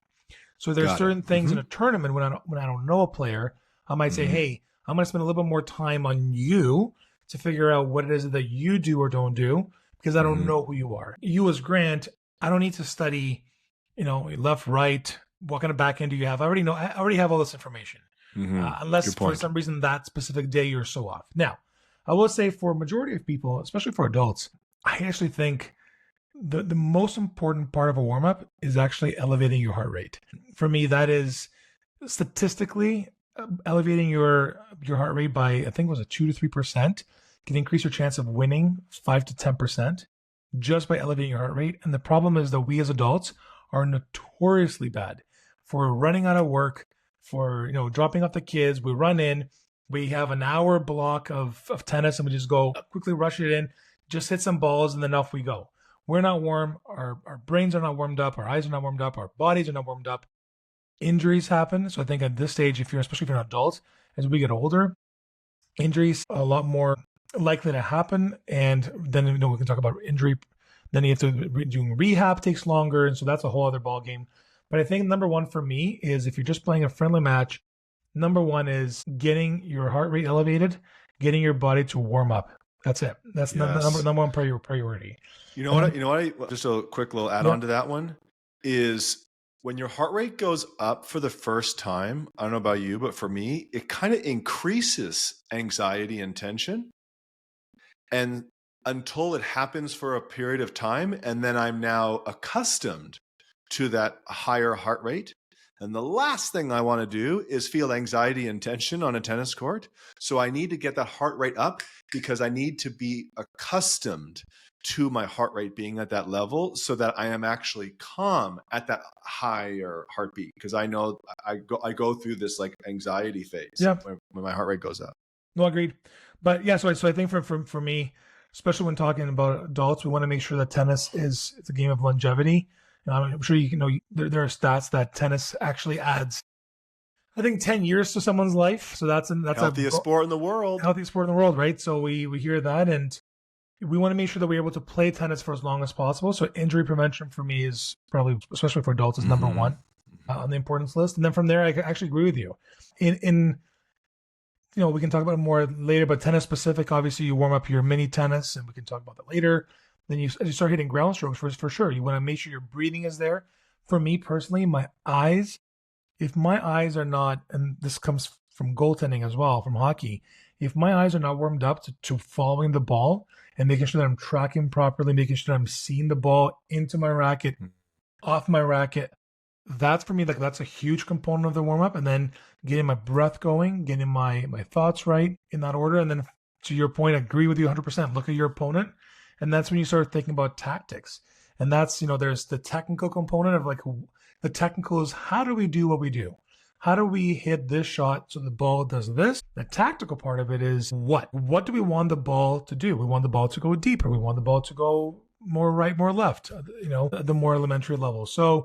So there's certain things in a tournament when I don't know a player, I might say, hey, I'm going to spend a little bit more time on you to figure out what it is that you do or don't do because I don't know who you are. You as Grant, I don't need to study, left, right, what kind of backhand do you have? I already have all this information. Unless for some reason that specific day you're so off. Now, I will say for a majority of people, especially for adults, I actually think the most important part of a warm-up is actually elevating your heart rate. For me, that is statistically elevating your heart rate by, I think it was 2 to 3%, can increase your chance of winning 5 to 10% just by elevating your heart rate. And the problem is that we as adults are notoriously bad for running out of work, for dropping off the kids. We run in, we have an hour block of tennis, and we just go quickly rush it in, just hit some balls, and then off we go. We're not warm. Our brains are not warmed up. Our eyes are not warmed up. Our bodies are not warmed up. Injuries happen. So I think at this stage, especially if you're an adult, as we get older, injuries are a lot more likely to happen. And then we can talk about injury. Then you have to doing rehab takes longer, and so that's a whole other ball game. But I think number one for me is if you're just playing a friendly match, number one is getting your heart rate elevated, getting your body to warm up. That's it. That's the number one priority. You know what? Just a quick little add-on to that one is when your heart rate goes up for the first time, I don't know about you, but for me, it kind of increases anxiety and tension. And until it happens for a period of time, and then I'm now accustomed to that higher heart rate. And the last thing I want to do is feel anxiety and tension on a tennis court. So I need to get that heart rate up because I need to be accustomed to my heart rate being at that level so that I am actually calm at that higher heartbeat. Because I know I go through this like anxiety phase when my heart rate goes up. No, agreed. But yeah, so I think for me, especially when talking about adults, we want to make sure that tennis it's a game of longevity. I'm sure there are stats that tennis actually adds, I think, 10 years to someone's life. So that's healthiest sport in the world. Healthiest sport in the world, right? So we hear that, and we want to make sure that we're able to play tennis for as long as possible. So injury prevention for me is probably, especially for adults, is number one on the importance list. And then from there, I actually agree with you. In we can talk about it more later, but tennis specific, obviously you warm up your mini tennis, and we can talk about that later. Then you start hitting ground strokes for sure. You want to make sure your breathing is there. For me personally, my eyes, if my eyes are not, and this comes from goaltending as well, from hockey, if my eyes are not warmed up to following the ball and making sure that I'm tracking properly, making sure that I'm seeing the ball into my racket, off my racket, that's for me, that's a huge component of the warm up. And then getting my breath going, getting my thoughts right in that order. And then to your point, I agree with you 100%. Look at your opponent. And that's when you start thinking about tactics. And that's, there's the technical component of the technical is how do we do what we do? How do we hit this shot so the ball does this? The tactical part of it is what? What do we want the ball to do? We want the ball to go deeper. We want the ball to go more right, more left, the more elementary level. So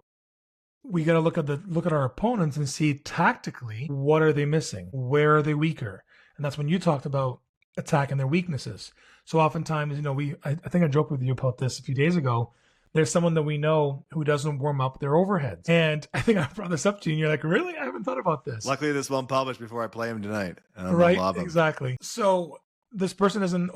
we got to look at our opponents and see tactically, what are they missing? Where are they weaker? And that's when you talked about attacking their weaknesses. So oftentimes, I think I joked with you about this a few days ago. there's someone that we know who doesn't warm up their overheads. And I think I brought this up to you and you're like, really? I haven't thought about this. Luckily, this won't publish before I play him tonight. Right, exactly. So this person doesn't,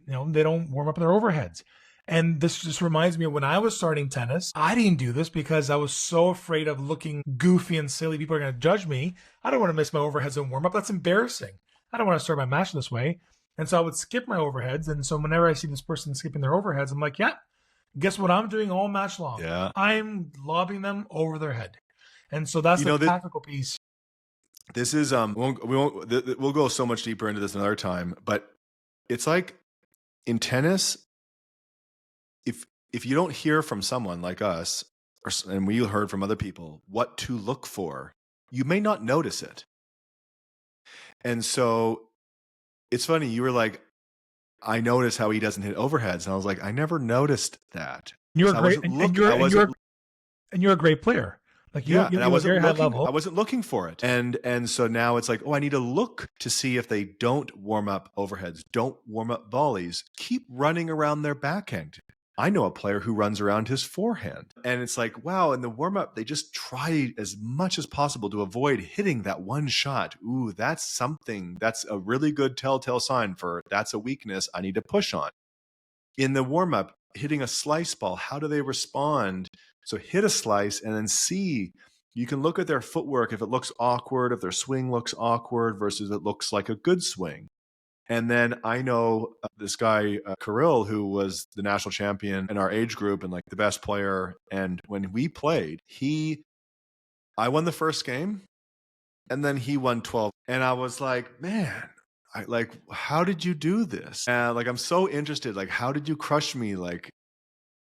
they don't warm up their overheads. And this just reminds me of when I was starting tennis. I didn't do this because I was so afraid of looking goofy and silly. People are going to judge me. I don't want to miss my overheads and warm up. That's embarrassing. I don't want to start my match this way. And so I would skip my overheads. And so whenever I see this person skipping their overheads, I'm like, yeah, guess what I'm doing all match long? Yeah. I'm lobbing them over their head. And so that's the tactical piece. This is, we'll go so much deeper into this another time, but it's like in tennis, if you don't hear from someone like us, and we heard from other people, what to look for, you may not notice it. And so it's funny, you were like, I notice how he doesn't hit overheads. And I was like, I never noticed that. You're great, and you're a great player. Like you was very high level. I wasn't looking for it. And so now it's like, oh, I need to look to see if they don't warm up overheads, don't warm up volleys, keep running around their backhand. I know a player who runs around his forehand. And it's like, wow, in the warm-up, they just try as much as possible to avoid hitting that one shot. Ooh, that's something. That's a really good telltale sign for that's a weakness I need to push on. In the warm-up, hitting a slice ball, how do they respond? So hit a slice and then see. You can look at their footwork if it looks awkward, if their swing looks awkward versus it looks like a good swing. And then I know this guy, Kirill, who was the national champion in our age group and like the best player. And when we played, I won the first game and then he won 12. And I was like, man, how did you do this? And like, I'm so interested. Like, how did you crush me? Like,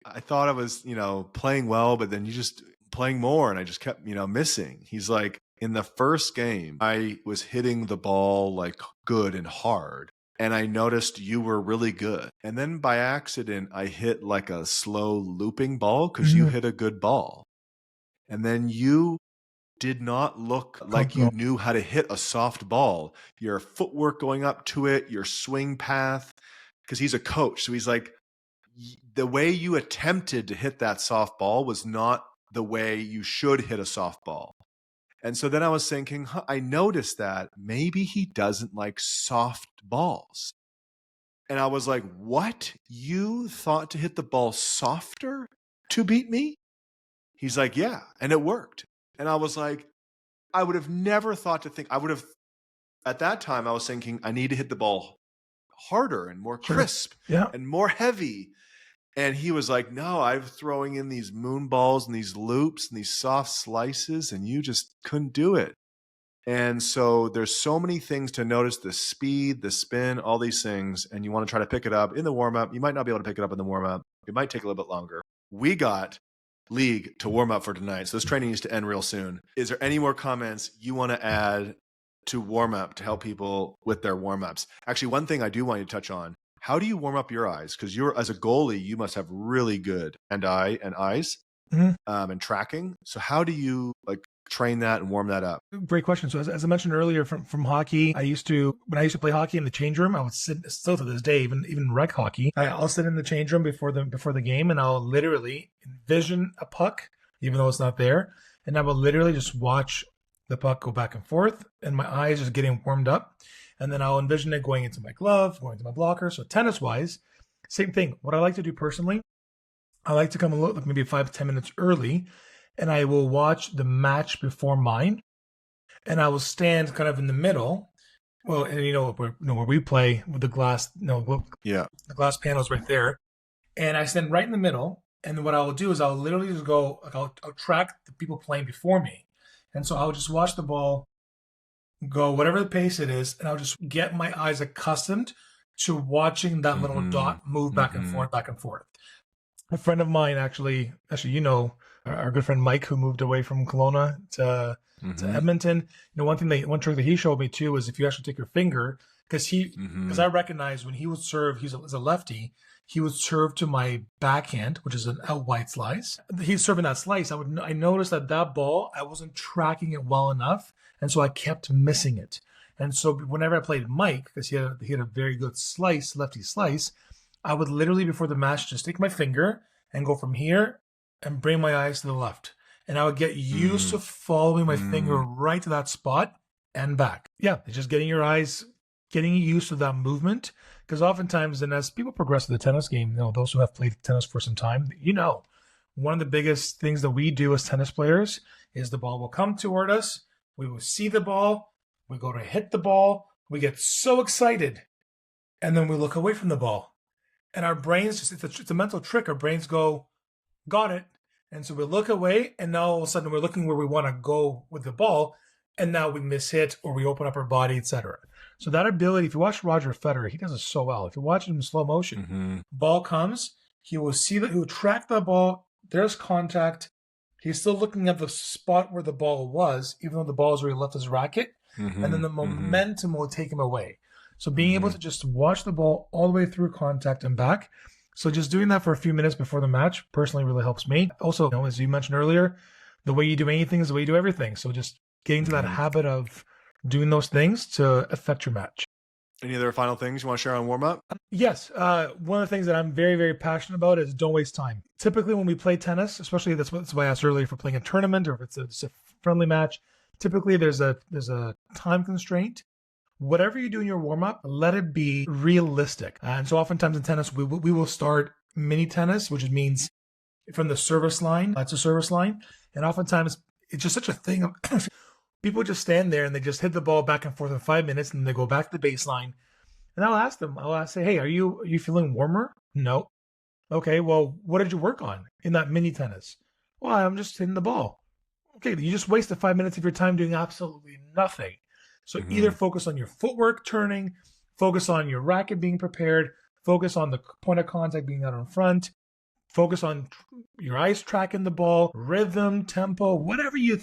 I thought I was, playing well, but then you just playing more. And I just kept, missing. He's like, in the first game, I was hitting the ball like good and hard. And I noticed you were really good. And then by accident, I hit like a slow looping ball because you hit a good ball. And then you did not look like you knew how to hit a soft ball. Your footwork going up to it, your swing path, because he's a coach. So he's like, the way you attempted to hit that soft ball was not the way you should hit a soft ball. And so then I was thinking, I noticed that maybe he doesn't like soft balls. And I was like, what? You thought to hit the ball softer to beat me? He's like, yeah. And it worked. And I was like, I would have never thought at that time, I was thinking, I need to hit the ball harder and more crisp and more heavy. And he was like, no, I'm throwing in these moon balls and these loops and these soft slices, and you just couldn't do it. And so there's so many things to notice, the speed, the spin, all these things, and you want to try to pick it up in the warm-up. You might not be able to pick it up in the warm-up. It might take a little bit longer. We got league to warm up for tonight, so this training needs to end real soon. Is there any more comments you want to add to warm-up to help people with their warm-ups? Actually, one thing I do want you to touch on, how do you warm up your eyes? Because as a goalie, you must have really good hand-eye and eyes and tracking. So how do you train that and warm that up? Great question. So as I mentioned earlier, from hockey, when I used to play hockey in the change room, I would sit, still to this day, even rec hockey, I'll sit in the change room before the game, and I'll literally envision a puck, even though it's not there, and I will literally just watch the puck go back and forth, and my eyes just getting warmed up. And then I'll envision it going into my glove, going into my blocker. So tennis-wise, same thing. What I like to do personally, I like to come a little, maybe 5 to 10 minutes early, and I will watch the match before mine. And I will stand kind of in the middle. Well, and where we play with the glass, the glass panels right there. And I stand right in the middle. And what I will do is I'll literally just go, I'll track the people playing before me. And so I'll just watch the ball go whatever the pace it is, and I'll just get my eyes accustomed to watching that little dot move back and forth, back and forth. A friend of mine, actually, our good friend Mike, who moved away from Kelowna to Edmonton. One trick that he showed me too is if you actually take your finger, because I recognize when he would serve, he's a lefty, he would serve to my backhand, which is an out wide slice. He's serving that slice. I noticed that ball, I wasn't tracking it well enough. And so I kept missing it. And so whenever I played Mike, because he had a very good lefty slice, I would literally before the match just take my finger and go from here and bring my eyes to the left. And I would get used to following my finger right to that spot and back. Yeah, it's just getting your eyes, getting used to that movement. Because oftentimes, and as people progress in the tennis game, those who have played tennis for some time, one of the biggest things that we do as tennis players is the ball will come toward us. We will see the ball. We go to hit the ball. We get so excited. And then we look away from the ball. And our brains, it's a mental trick. Our brains go, got it. And so we look away, and now all of a sudden we're looking where we want to go with the ball, and now we miss hit or we open up our body, etc. So that ability, if you watch Roger Federer, he does it so well. If you watch him in slow motion, ball comes, he will see that, he will track the ball, there's contact, he's still looking at the spot where the ball was, even though the ball has already left his racket, and then the momentum will take him away. So being able to just watch the ball all the way through contact and back. So just doing that for a few minutes before the match personally really helps me. Also, as you mentioned earlier, the way you do anything is the way you do everything. So just getting to that habit of doing those things to affect your match. Any other final things you want to share on warm-up? Yes. One of the things that I'm very, very passionate about is don't waste time. Typically when we play tennis, especially that's why I asked earlier, if we're playing a tournament or if it's a friendly match, typically there's a time constraint. Whatever you do in your warm-up, let it be realistic. And so oftentimes in tennis, we will start mini tennis, which means from the service line. That's a service line. And oftentimes it's just such a thing of people just stand there and they just hit the ball back and forth in 5 minutes and they go back to the baseline. And I'll say, hey, are you feeling warmer? No. Okay, well, what did you work on in that mini tennis? Well, I'm just hitting the ball. Okay, you just wasted 5 minutes of your time doing absolutely nothing. So either focus on your footwork turning, focus on your racket being prepared, focus on the point of contact being out in front, focus on your eyes tracking the ball, rhythm, tempo, whatever you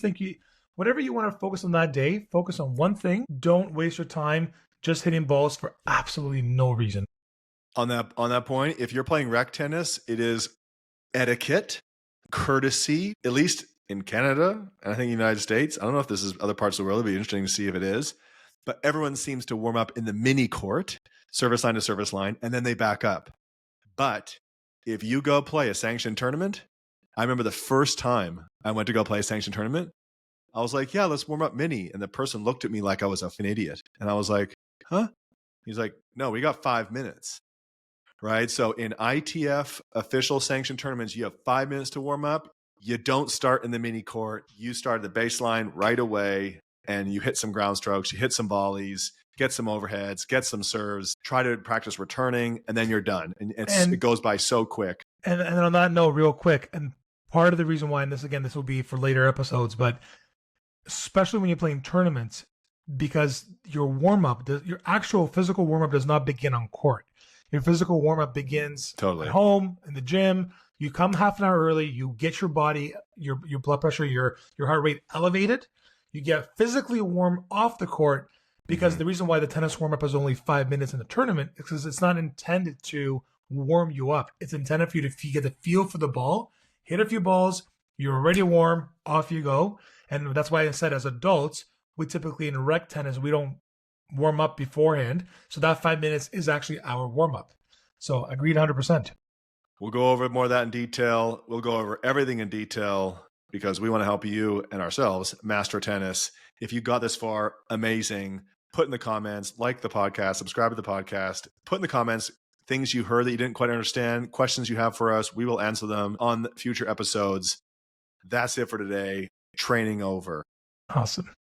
want to focus on that day, focus on one thing. Don't waste your time just hitting balls for absolutely no reason. On that point, if you're playing rec tennis, it is etiquette, courtesy, at least in Canada, and I think the United States. I don't know if this is other parts of the world. It'd be interesting to see if it is. But everyone seems to warm up in the mini court, service line to service line, and then they back up. But if you go play a sanctioned tournament, I remember the first time I went to go play a sanctioned tournament, I was like, yeah, let's warm up mini. And the person looked at me like I was an idiot. And I was like, huh? He's like, no, we got 5 minutes. Right? So in ITF official sanctioned tournaments, you have 5 minutes to warm up. You don't start in the mini court. You start at the baseline right away and you hit some ground strokes, you hit some volleys, get some overheads, get some serves, try to practice returning, and then you're done. And it goes by so quick. And on that note, real quick, and part of the reason why, and this will be for later episodes, but especially when you're playing tournaments, because your actual physical warm-up does not begin on court. Your physical warm-up begins at home, in the gym. You come half an hour early, you get your body, your blood pressure, your heart rate elevated. You get physically warm off the court, because the reason why the tennis warm-up is only 5 minutes in the tournament is because it's not intended to warm you up. It's intended for you to get the feel for the ball, hit a few balls, you're already warm, off you go. And that's why I said as adults, we typically in rec tennis, we don't warm up beforehand. So that 5 minutes is actually our warm-up. So agreed 100%. We'll go over more of that in detail. We'll go over everything in detail because we want to help you and ourselves master tennis. If you got this far, amazing. Put in the comments, like the podcast, subscribe to the podcast. Put in the comments things you heard that you didn't quite understand, questions you have for us. We will answer them on future episodes. That's it for today. Training over. Awesome.